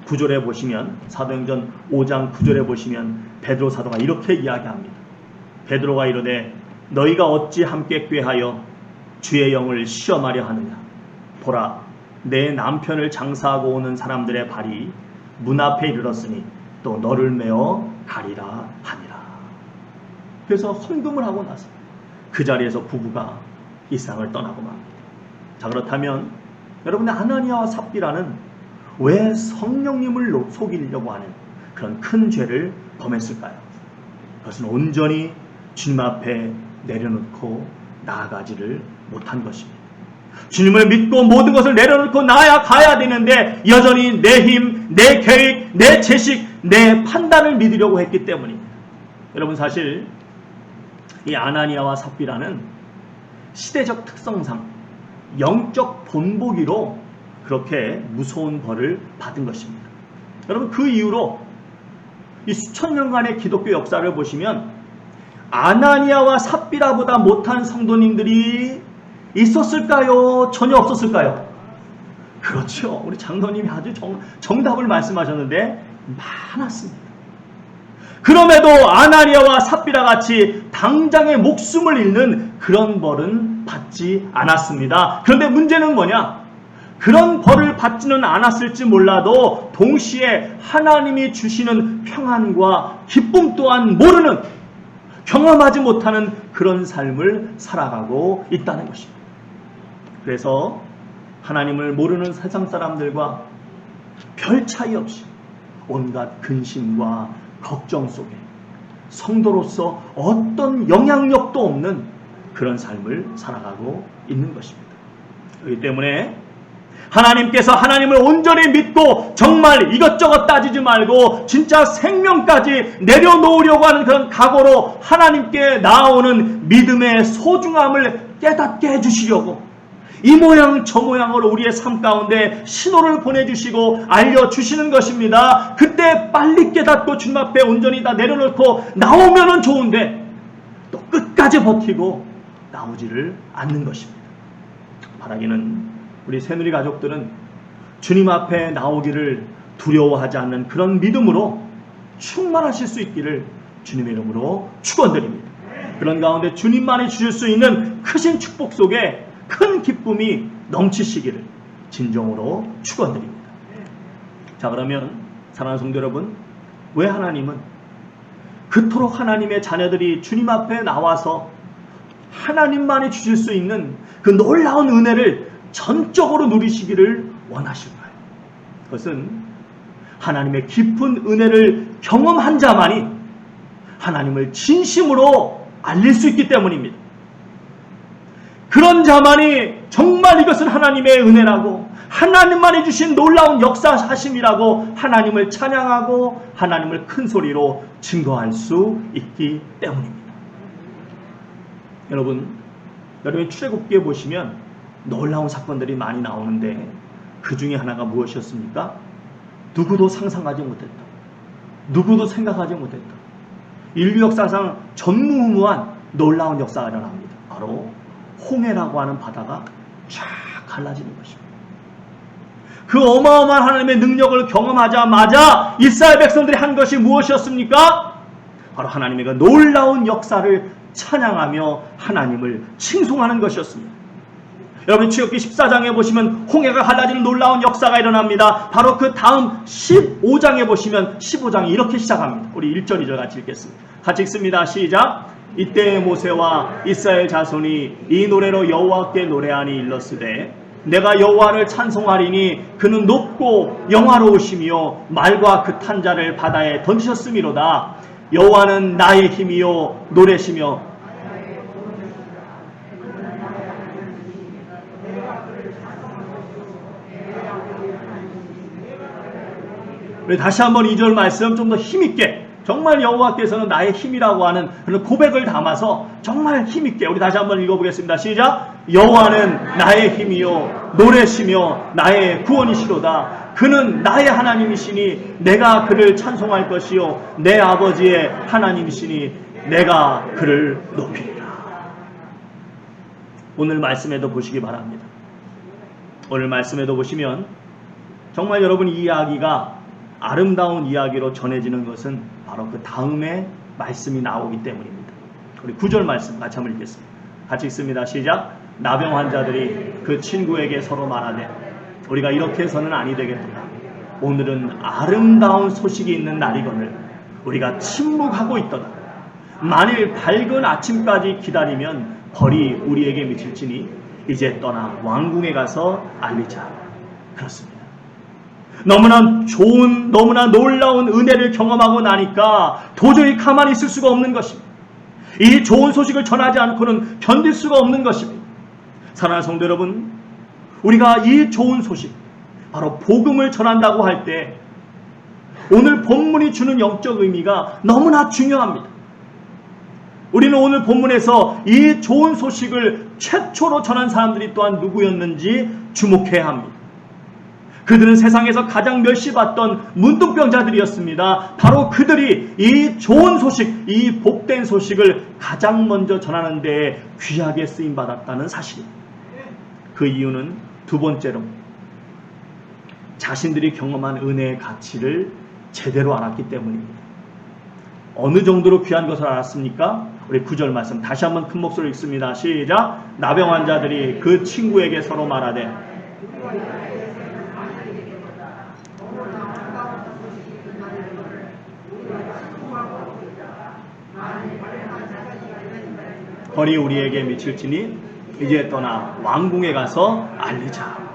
9절에 보시면, 사도행전 5장 9절에 보시면 베드로 사도가 이렇게 이야기합니다. 베드로가 이르되 너희가 어찌 함께 꾀하여 주의 영을 시험하려 하느냐. 보라, 내 남편을 장사하고 오는 사람들의 발이 문 앞에 이르렀으니 또 너를 메어 가리라 하니라. 그래서 헌금을 하고 나서 그 자리에서 부부가 이 세상을 떠나고 맙니다. 자, 그렇다면 여러분, 아나니아와 삽비라는 왜 성령님을 속이려고 하는 그런 큰 죄를 범했을까요? 그것은 온전히 주님 앞에 내려놓고 나아가지를 못한 것입니다. 주님을 믿고 모든 것을 내려놓고 나아가야 되는데 여전히 내 힘, 내 계획, 내 지식, 내 판단을 믿으려고 했기 때문입니다. 여러분, 사실 이 아나니아와 삽비라는 시대적 특성상 영적 본보기로 그렇게 무서운 벌을 받은 것입니다. 여러분, 그 이후로 이 수천 년간의 기독교 역사를 보시면 아나니아와 삽비라보다 못한 성도님들이 있었을까요? 전혀 없었을까요? 그렇죠. 우리 장로님이 아주 정답을 말씀하셨는데 많았습니다. 그럼에도 아나니아와 삽비라 같이 당장의 목숨을 잃는 그런 벌은 받지 않았습니다. 그런데 문제는 뭐냐? 그런 벌을 받지는 않았을지 몰라도 동시에 하나님이 주시는 평안과 기쁨 또한 모르는, 경험하지 못하는 그런 삶을 살아가고 있다는 것입니다. 그래서 하나님을 모르는 세상 사람들과 별 차이 없이 온갖 근심과 걱정 속에 성도로서 어떤 영향력도 없는 그런 삶을 살아가고 있는 것입니다. 그렇기 때문에 하나님께서 하나님을 온전히 믿고 정말 이것저것 따지지 말고 진짜 생명까지 내려놓으려고 하는 그런 각오로 하나님께 나아오는 믿음의 소중함을 깨닫게 해주시려고 이 모양 저 모양으로 우리의 삶 가운데 신호를 보내주시고 알려주시는 것입니다. 그때 빨리 깨닫고 주님 앞에 온전히 다 내려놓고 나오면은 좋은데 또 끝까지 버티고 나오지를 않는 것입니다. 바라기는 우리 새누리 가족들은 주님 앞에 나오기를 두려워하지 않는 그런 믿음으로 충만하실 수 있기를 주님의 이름으로 축원드립니다. 그런 가운데 주님만이 주실 수 있는 크신 축복 속에 큰 기쁨이 넘치시기를 진정으로 축원드립니다. 자, 그러면 사랑하는 성도 여러분, 왜 하나님은 그토록 하나님의 자녀들이 주님 앞에 나와서 하나님만이 주실 수 있는 그 놀라운 은혜를 전적으로 누리시기를 원하실까요? 그것은 하나님의 깊은 은혜를 경험한 자만이 하나님을 진심으로 알릴 수 있기 때문입니다. 그런 자만이 정말 이것은 하나님의 은혜라고, 하나님만이 주신 놀라운 역사하심이라고 하나님을 찬양하고 하나님을 큰 소리로 증거할 수 있기 때문입니다. 여러분 출애굽기에 보시면 놀라운 사건들이 많이 나오는데 그 중에 하나가 무엇이었습니까? 누구도 상상하지 못했다, 누구도 생각하지 못했다, 인류 역사상 전무후무한 놀라운 역사가 일어납니다. 바로 홍해라고 하는 바다가 쫙 갈라지는 것입니다. 그 어마어마한 하나님의 능력을 경험하자마자 이스라엘 백성들이 한 것이 무엇이었습니까? 바로 하나님의 그 놀라운 역사를 찬양하며 하나님을 칭송하는 것이었습니다. 여러분, 출애굽기 14장에 보시면 홍해가 갈라지는 놀라운 역사가 일어납니다. 바로 그 다음 15장에 보시면 15장이 이렇게 시작합니다. 우리 1절 2절 같이 읽겠습니다. 같이 읽습니다. 시작. 이때 모세와 이스라엘 자손이 이 노래로 여호와께 노래하니 일렀으되 내가 여호와를 찬송하리니 그는 높고 영화로우시며 말과 그 탄자를 바다에 던지셨음이로다. 여호와는 나의 힘이요 노래시며 다시 한번 2절 말씀 좀 더 힘있게, 정말 여호와께서는 나의 힘이라고 하는 그런 고백을 담아서 정말 힘있게 우리 다시 한번 읽어보겠습니다. 시작. 여호와는 나의 힘이요 노래시며 나의 구원이시로다. 그는 나의 하나님이시니 내가 그를 찬송할 것이요 내 아버지의 하나님이시니 내가 그를 높이리라. 오늘 말씀에도 보시기 바랍니다. 오늘 말씀에도 보시면 정말 여러분 이 이야기가 아름다운 이야기로 전해지는 것은 바로 그 다음에 말씀이 나오기 때문입니다. 우리 9절 말씀 같이 한번 읽겠습니다. 같이 읽습니다. 시작. 나병 환자들이 그 친구에게 서로 말하되 우리가 이렇게 해서는 아니 되겠도다. 오늘은 아름다운 소식이 있는 날이거늘 우리가 침묵하고 있도다. 만일 밝은 아침까지 기다리면 벌이 우리에게 미칠지니 이제 떠나 왕궁에 가서 알리자. 그렇습니다. 너무나 좋은, 너무나 놀라운 은혜를 경험하고 나니까 도저히 가만히 있을 수가 없는 것입니다. 이 좋은 소식을 전하지 않고는 견딜 수가 없는 것입니다. 사랑하는 성도 여러분, 우리가 이 좋은 소식, 바로 복음을 전한다고 할 때 오늘 본문이 주는 영적 의미가 너무나 중요합니다. 우리는 오늘 본문에서 이 좋은 소식을 최초로 전한 사람들이 또한 누구였는지 주목해야 합니다. 그들은 세상에서 가장 멸시받던 문둥병자들이었습니다. 바로 그들이 이 좋은 소식, 이 복된 소식을 가장 먼저 전하는 데에 귀하게 쓰임받았다는 사실입니다. 그 이유는 두 번째로 자신들이 경험한 은혜의 가치를 제대로 알았기 때문입니다. 어느 정도로 귀한 것을 알았습니까? 우리 9절 말씀 다시 한번 큰 목소리로 읽습니다. 시작. 나병 환자들이 그 친구에게 서로 말하되 벌이 우리에게 미칠지니 이제 떠나 왕궁에 가서 알리자.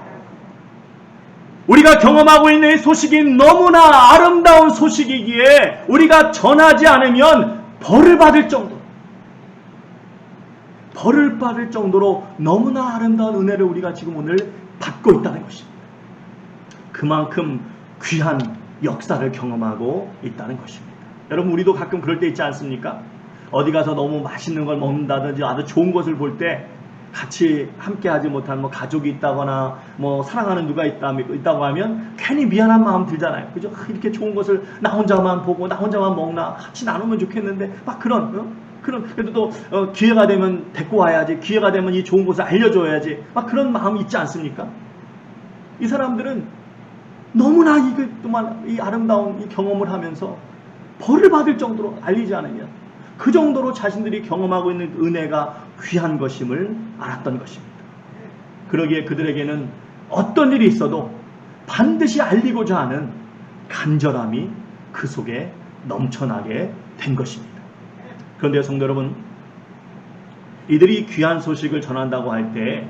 우리가 경험하고 있는 이 소식이 너무나 아름다운 소식이기에 우리가 전하지 않으면 벌을 받을 정도로 너무나 아름다운 은혜를 우리가 지금 오늘 받고 있다는 것입니다. 그만큼 귀한 역사를 경험하고 있다는 것입니다. 여러분, 우리도 가끔 그럴 때 있지 않습니까? 어디 가서 너무 맛있는 걸 먹는다든지 아주 좋은 것을 볼 때 같이 함께 하지 못한 가족이 있다거나 사랑하는 누가 있다고 하면 괜히 미안한 마음 들잖아요. 그죠? 이렇게 좋은 것을 나 혼자만 보고 나 혼자만 먹나, 같이 나누면 좋겠는데 막 그런 그래도 또 기회가 되면 데리고 와야지, 기회가 되면 이 좋은 것을 알려줘야지, 막 그런 마음이 있지 않습니까? 이 사람들은 너무나 이 아름다운 이 경험을 하면서 벌을 받을 정도로 알리지 않으면 그 정도로 자신들이 경험하고 있는 은혜가 귀한 것임을 알았던 것입니다. 그러기에 그들에게는 어떤 일이 있어도 반드시 알리고자 하는 간절함이 그 속에 넘쳐나게 된 것입니다. 그런데 성도 여러분, 이들이 귀한 소식을 전한다고 할 때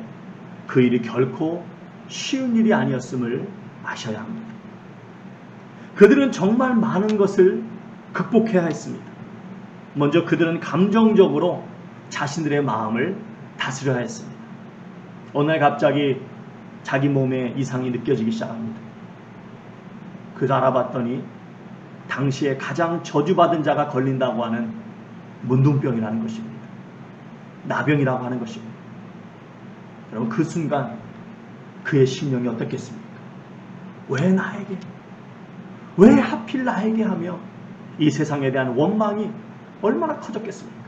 그 일이 결코 쉬운 일이 아니었음을 아셔야 합니다. 그들은 정말 많은 것을 극복해야 했습니다. 먼저 그들은 감정적으로 자신들의 마음을 다스려야 했습니다. 어느 날 갑자기 자기 몸에 이상이 느껴지기 시작합니다. 그래서 알아봤더니 당시에 가장 저주받은 자가 걸린다고 하는 문둥병이라는 것입니다. 나병이라고 하는 것입니다. 여러분, 그 순간 그의 심령이 어떻겠습니까? 왜 나에게? 왜 하필 나에게 하며 이 세상에 대한 원망이 얼마나 커졌겠습니까?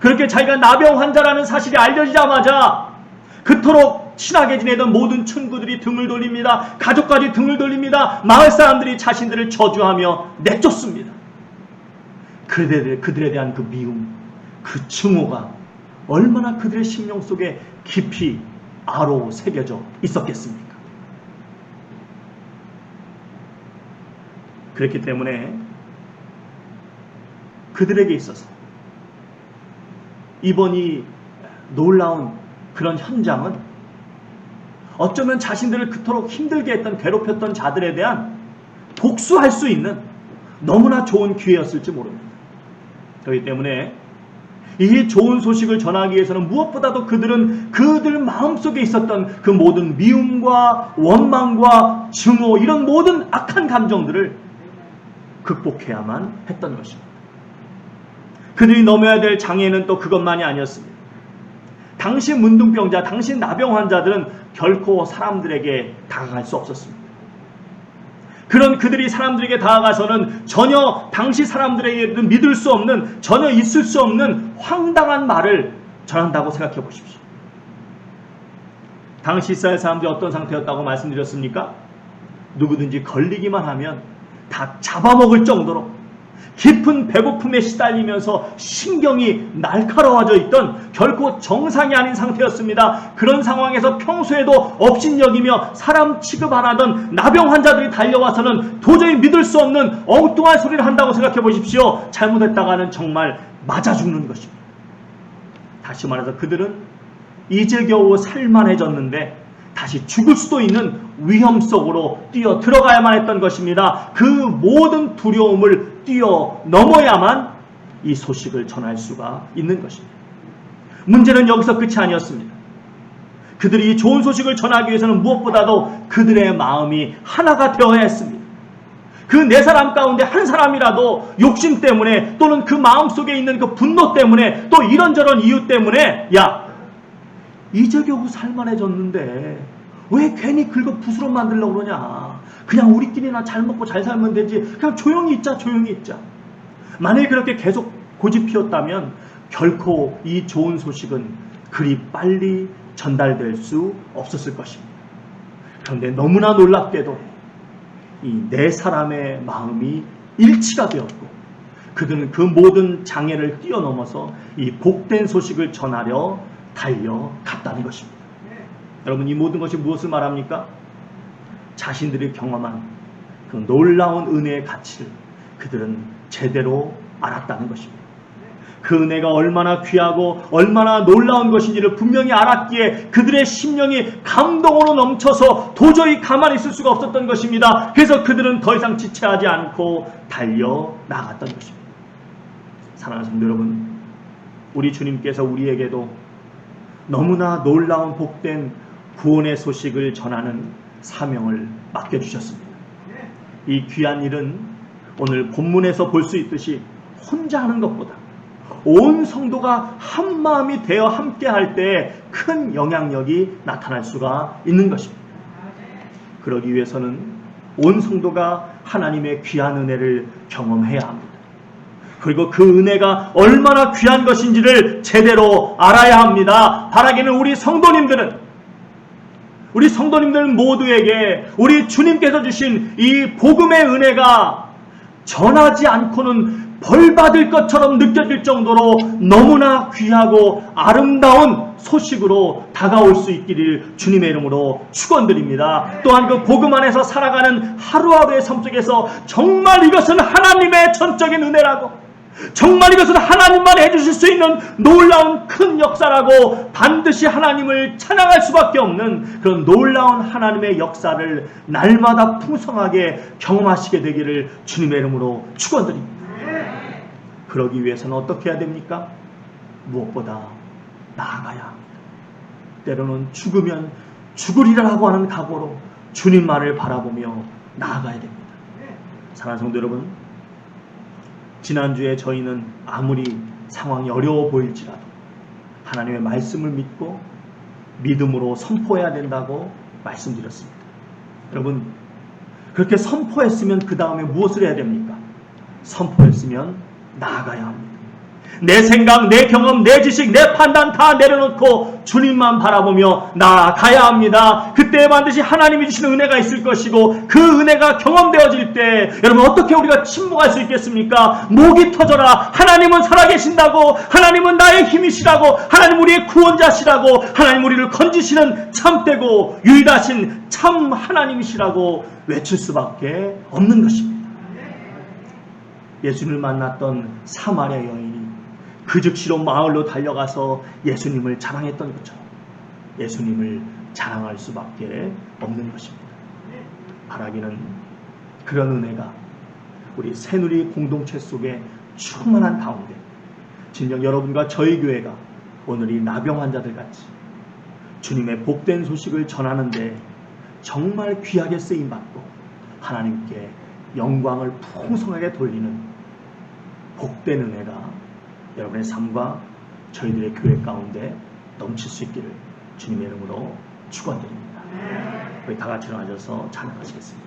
그렇게 자기가 나병 환자라는 사실이 알려지자마자 그토록 친하게 지내던 모든 친구들이 등을 돌립니다. 가족까지 등을 돌립니다. 마을 사람들이 자신들을 저주하며 내쫓습니다. 그들에 대한 그 미움, 그 증오가 얼마나 그들의 심령 속에 깊이 아로 새겨져 있었겠습니까? 그렇기 때문에 그들에게 있어서 이번 이 놀라운 그런 현장은 어쩌면 자신들을 그토록 힘들게 했던, 괴롭혔던 자들에 대한 복수할 수 있는 너무나 좋은 기회였을지 모릅니다. 그렇기 때문에 이 좋은 소식을 전하기 위해서는 무엇보다도 그들은 그들 마음속에 있었던 그 모든 미움과 원망과 증오, 이런 모든 악한 감정들을 극복해야만 했던 것입니다. 그들이 넘어야 될 장애는 또 그것만이 아니었습니다. 당시 문둥병자, 당시 나병 환자들은 결코 사람들에게 다가갈 수 없었습니다. 그런 그들이 사람들에게 다가가서는 전혀 당시 사람들에게는 믿을 수 없는, 전혀 있을 수 없는 황당한 말을 전한다고 생각해 보십시오. 당시 이스라엘 사람들이 어떤 상태였다고 말씀드렸습니까? 누구든지 걸리기만 하면 다 잡아먹을 정도로 깊은 배고픔에 시달리면서 신경이 날카로워져 있던 결코 정상이 아닌 상태였습니다. 그런 상황에서 평소에도 업신여기며 사람 취급 안 하던 나병 환자들이 달려와서는 도저히 믿을 수 없는 엉뚱한 소리를 한다고 생각해 보십시오. 잘못했다가는 정말 맞아 죽는 것입니다. 다시 말해서 그들은 이제 겨우 살만해졌는데 다시 죽을 수도 있는 위험 속으로 뛰어 들어가야만 했던 것입니다. 그 모든 두려움을 뛰어넘어야만 이 소식을 전할 수가 있는 것입니다. 문제는 여기서 끝이 아니었습니다. 그들이 이 좋은 소식을 전하기 위해서는 무엇보다도 그들의 마음이 하나가 되어야 했습니다. 그 네 사람 가운데 한 사람이라도 욕심 때문에 또는 그 마음속에 있는 그 분노 때문에 또 이런저런 이유 때문에 이제 겨우 살만해졌는데 왜 괜히 긁어 부스럼 만들려고 그러냐. 그냥 우리끼리나 잘 먹고 잘 살면 되지. 그냥 조용히 있자. 만약에 그렇게 계속 고집 피웠다면 결코 이 좋은 소식은 그리 빨리 전달될 수 없었을 것입니다. 그런데 너무나 놀랍게도 이 네 사람의 마음이 일치가 되었고 그들은 그 모든 장애를 뛰어넘어서 이 복된 소식을 전하려 달려갔다는 것입니다. 여러분, 이 모든 것이 무엇을 말합니까? 자신들이 경험한 그 놀라운 은혜의 가치를 그들은 제대로 알았다는 것입니다. 그 은혜가 얼마나 귀하고 얼마나 놀라운 것인지를 분명히 알았기에 그들의 심령이 감동으로 넘쳐서 도저히 가만히 있을 수가 없었던 것입니다. 그래서 그들은 더 이상 지체하지 않고 달려나갔던 것입니다. 사랑하는 성도 여러분, 우리 주님께서 우리에게도 너무나 놀라운 복된 구원의 소식을 전하는 사명을 맡겨주셨습니다. 이 귀한 일은 오늘 본문에서 볼 수 있듯이 혼자 하는 것보다 온 성도가 한 마음이 되어 함께 할 때 큰 영향력이 나타날 수가 있는 것입니다. 그러기 위해서는 온 성도가 하나님의 귀한 은혜를 경험해야 합니다. 그리고 그 은혜가 얼마나 귀한 것인지를 제대로 알아야 합니다. 바라기는 우리 성도님들 모두에게 우리 주님께서 주신 이 복음의 은혜가 전하지 않고는 벌받을 것처럼 느껴질 정도로 너무나 귀하고 아름다운 소식으로 다가올 수 있기를 주님의 이름으로 축원드립니다. 또한 그 복음 안에서 살아가는 하루하루의 삶 속에서 정말 이것은 하나님의 전적인 은혜라고, 정말 이것은 하나님만 해주실 수 있는 놀라운 큰 역사라고 반드시 하나님을 찬양할 수밖에 없는 그런 놀라운 하나님의 역사를 날마다 풍성하게 경험하시게 되기를 주님의 이름으로 축원드립니다. 그러기 위해서는 어떻게 해야 됩니까? 무엇보다 나아가야 합니다. 때로는 죽으면 죽으리라고 하는 각오로 주님만을 바라보며 나아가야 됩니다. 사랑하는 성도 여러분, 지난주에 저희는 아무리 상황이 어려워 보일지라도 하나님의 말씀을 믿고 믿음으로 선포해야 된다고 말씀드렸습니다. 여러분, 그렇게 선포했으면 그 다음에 무엇을 해야 됩니까? 선포했으면 나아가야 합니다. 내 생각, 내 경험, 내 지식, 내 판단 다 내려놓고 주님만 바라보며 나아가야 합니다. 그때 반드시 하나님이 주시는 은혜가 있을 것이고 그 은혜가 경험되어질 때 여러분 어떻게 우리가 침묵할 수 있겠습니까? 목이 터져라. 하나님은 살아계신다고, 하나님은 나의 힘이시라고, 하나님 우리의 구원자시라고, 하나님 우리를 건지시는 참되고 유일하신 참 하나님이시라고 외칠 수밖에 없는 것입니다. 예수님을 만났던 사마리아 여인이 그 즉시로 마을로 달려가서 예수님을 자랑했던 것처럼 예수님을 자랑할 수밖에 없는 것입니다. 바라기는 그런 은혜가 우리 새누리 공동체 속에 충만한 가운데 진정 여러분과 저희 교회가 오늘 이 나병 환자들 같이 주님의 복된 소식을 전하는데 정말 귀하게 쓰임받고 하나님께 영광을 풍성하게 돌리는 복된 은혜가 여러분의 삶과 저희들의 교회 가운데 넘칠 수 있기를 주님의 이름으로 축원드립니다. 우리 다 같이 일어나셔서 찬양하시겠습니다.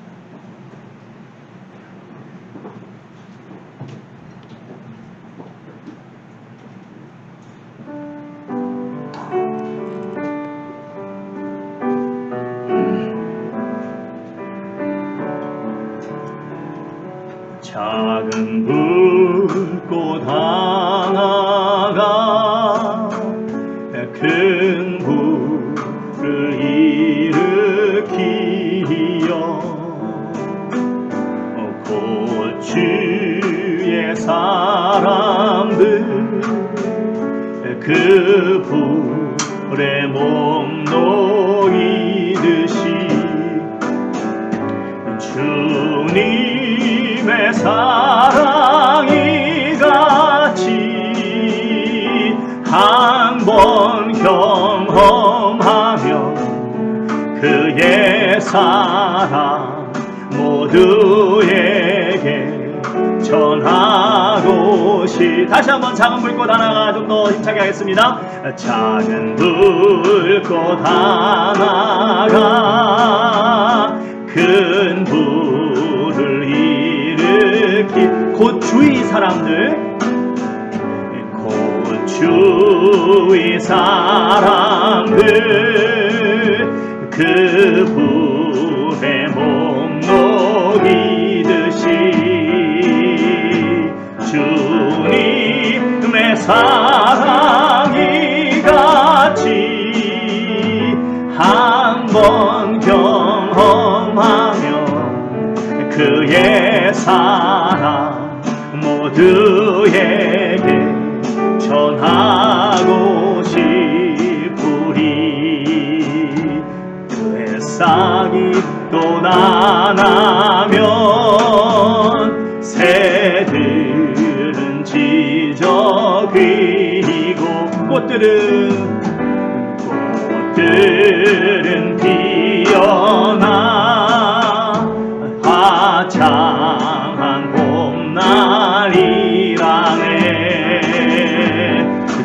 작은 불꽃 하나가 큰 불을 일으키어 곧 주의 사람들 그 불에 몸 놓이듯이 주님의 사랑이 같이 한 번 경험하면 그의 사랑 모두에게 전하고 다시 한번 작은 불꽃 하나가 좀 더 힘차게 하겠습니다. 작은 불꽃 하나가 큰 불을 일으키 곧 주위 사람들 곧 주위 사람들 그 불에 몸 녹이듯이 주님의 사랑이 같이 한 번 경험하면 그의 사랑 모두에게 전하고 싶으리. 그의 싹이 또 나나면 새들은 지저귀고 꽃들은 피어나 화창한 봄날이라네.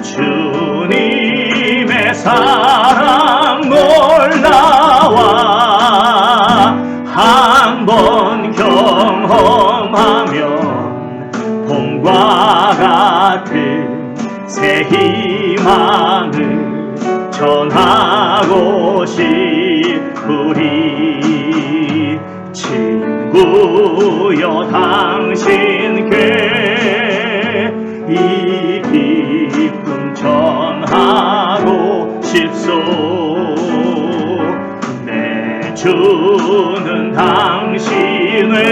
주님의 사랑 놀라와 한 번 경험하면 봄과 같은 새 희망을 전하고 싶으리. 친구여 당신께 이 기쁨 전하고 싶소. 내 주는 당신의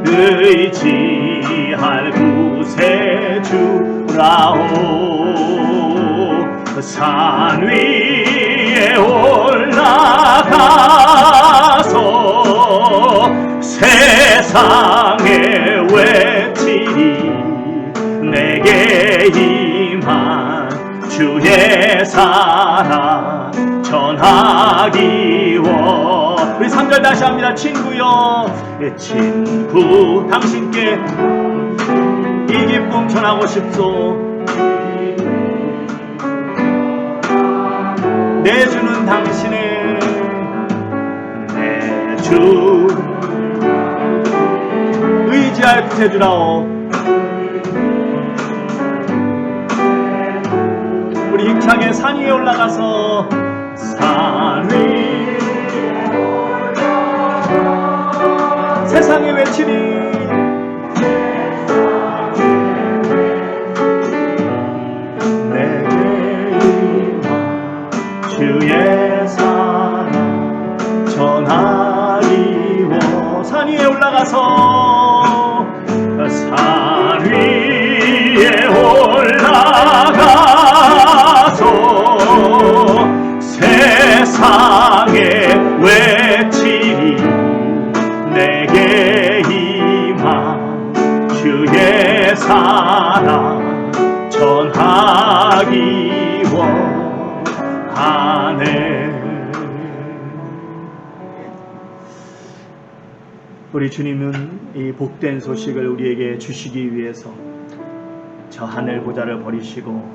의지할 구세주라오. 산 위에 올라가서 세상에 외치리. 내게 임한 주의 사랑 전하기 원. 우리 3절 다시 합니다. 친구여 친구 당신께 이 기쁨 전하고 싶소. 내 주는 당신의 내 주 의지할 구세주라오. 우리 힘차게 산 위에 올라가서 산 위에 세상에 외치리. 주의 사랑 전하리 원. 산 위에 올라가서 산 위에 올라가서 세상에 외치리. 내게 임한 주의 사랑 전하기 원하네. 우리 주님은 이 복된 소식을 우리에게 주시기 위해서 저 하늘 보좌를 버리시고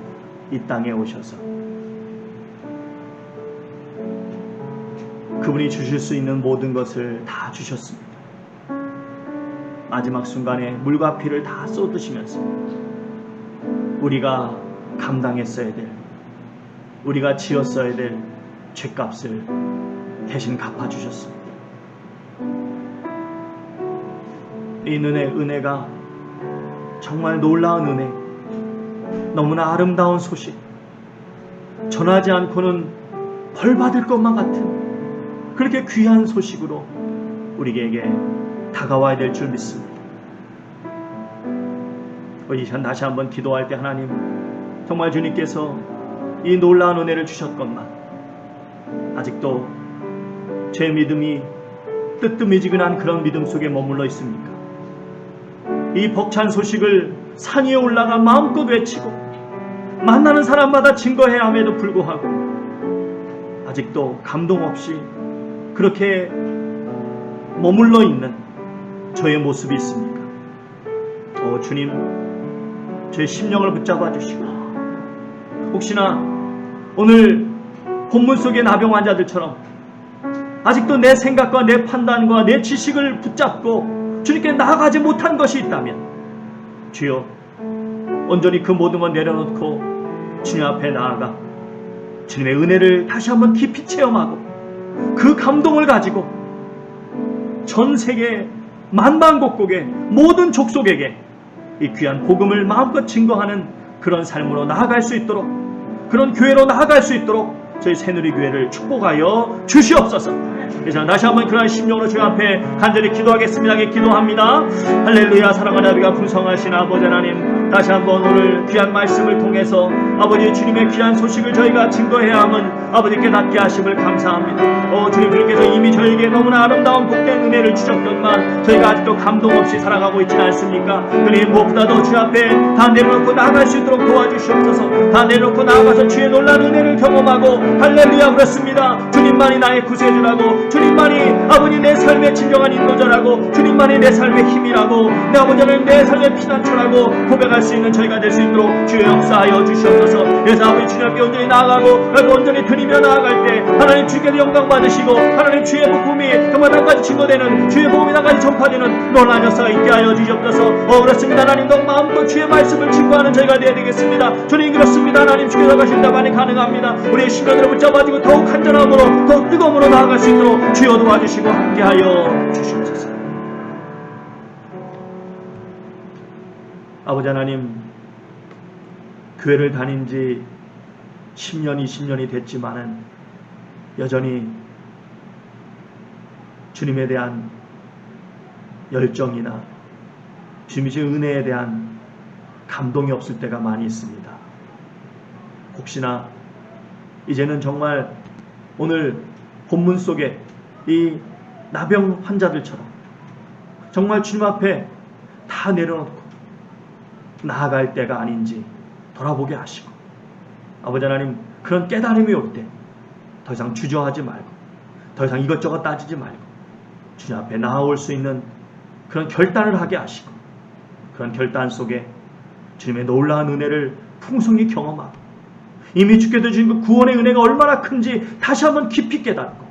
이 땅에 오셔서 그분이 주실 수 있는 모든 것을 다 주셨습니다. 마지막 순간에 물과 피를 다 쏟으시면서 우리가 감당했어야 될, 우리가 지었어야 될 죄값을 대신 갚아주셨습니다. 이 은혜가 정말 놀라운 은혜, 너무나 아름다운 소식, 전하지 않고는 벌 받을 것만 같은 그렇게 귀한 소식으로 우리에게 다가와야 될 줄 믿습니다. 이 시간 다시 한번 기도할 때 하나님, 정말 주님께서 이 놀라운 은혜를 주셨건만 아직도 제 믿음이 뜨뜻미지근한 그런 믿음 속에 머물러 있습니까? 이 벅찬 소식을 산 위에 올라가 마음껏 외치고 만나는 사람마다 증거해야 함에도 불구하고 아직도 감동 없이 그렇게 머물러 있는 저의 모습이 있습니까? 주님, 저의 심령을 붙잡아 주시고 혹시나 오늘 본문 속의 나병 환자들처럼 아직도 내 생각과 내 판단과 내 지식을 붙잡고 주님께 나아가지 못한 것이 있다면 주여, 온전히 그 모든 걸 내려놓고 주님 앞에 나아가 주님의 은혜를 다시 한번 깊이 체험하고 그 감동을 가지고 전 세계 만방곡곡의 모든 족속에게 이 귀한 복음을 마음껏 증거하는 그런 삶으로 나아갈 수 있도록, 그런 교회로 나아갈 수 있도록 저희 새누리교회를 축복하여 주시옵소서. 그래서 다시 한번 그러한 심령으로 주님 앞에 간절히 기도하겠습니다. 기도합니다. 할렐루야. 사랑하는 아버지가 풍성하신 아버지 하나님, 다시 한번 오늘 귀한 말씀을 통해서 아버지 주님의 귀한 소식을 저희가 증거해야 함은 아버지께 낫게 하심을 감사합니다. 주님께서 이미 저에게 너무나 아름다운 복된 은혜를 주셨건만 저희가 아직도 감동 없이 살아가고 있지는 않습니까? 그러니 무엇보다도 주 앞에 다 내려놓고 나아갈 수 있도록 도와주시옵소서. 다 내려놓고 나아가서 주의 놀라운 은혜를 경험하고 할렐루야 그렇습니다. 주님만이 나의 구세주라고, 주님만이 아버지 내 삶의 진정한 인도자라고, 주님만이 내 삶의 힘이라고, 내 아버지 하나님 내 삶의 피난처라고 고백할 수 있는 저희가 될 수 있도록 주의 역사하여 주시옵소서. 그래서 아버지 주님 앞에 온전히 나아가고 온전히 드리며 나아갈 때 하나님 주께서 영광 받으시고 하나님 주의 복음이 정말 땅까지 증거되는, 주의 복음이 땅까지 전파되는 놀라운 역사가 있게 하여 주시옵소서. 그렇습니다. 하나님 너 마음껏 주의 말씀을 증거하는 저희가 되어야 되겠습니다. 주님 그렇습니다. 하나님 주께서 가신다만이 가능합니다. 우리의 심령을 붙잡아주고 더욱 간절함으로 더욱 뜨거움으로 나아갈 수 있도록 주여 도와주시고 함께하여 주시옵소서. 아버지 하나님, 교회를 다닌 지 10년, 20년이 됐지만은 여전히 주님에 대한 열정이나 주님의 은혜에 대한 감동이 없을 때가 많이 있습니다. 혹시나 이제는 정말 오늘 본문 속에 이 나병 환자들처럼 정말 주님 앞에 다 내려놓고 나아갈 때가 아닌지 돌아보게 하시고, 아버지 하나님 그런 깨달음이 올 때 더 이상 주저하지 말고 더 이상 이것저것 따지지 말고 주님 앞에 나아올 수 있는 그런 결단을 하게 하시고, 그런 결단 속에 주님의 놀라운 은혜를 풍성히 경험하고 이미 주께서 주신 그 구원의 은혜가 얼마나 큰지 다시 한번 깊이 깨닫고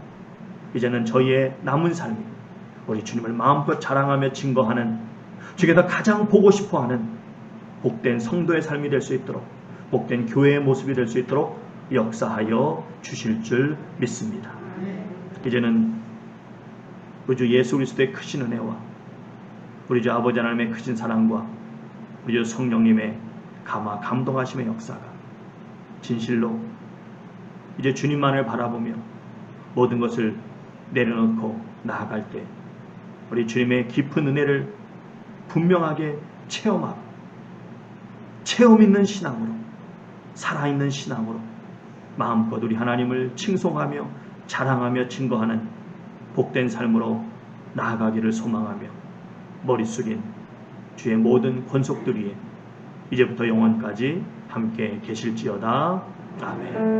이제는 저희의 남은 삶이 우리 주님을 마음껏 자랑하며 증거하는, 주께서 가장 보고 싶어하는 복된 성도의 삶이 될 수 있도록, 복된 교회의 모습이 될 수 있도록 역사하여 주실 줄 믿습니다. 이제는 우리 주 예수 그리스도의 크신 은혜와 우리 주 아버지 하나님의 크신 사랑과 우리 주 성령님의 감동하심의 역사가 진실로 이제 주님만을 바라보며 모든 것을 내려놓고 나아갈 때 우리 주님의 깊은 은혜를 분명하게 체험하고 체험 있는 신앙으로, 살아있는 신앙으로 마음껏 우리 하나님을 칭송하며 자랑하며 증거하는 복된 삶으로 나아가기를 소망하며 머리 숙인 주의 모든 권속들 위에 이제부터 영원까지 함께 계실지어다. 아멘.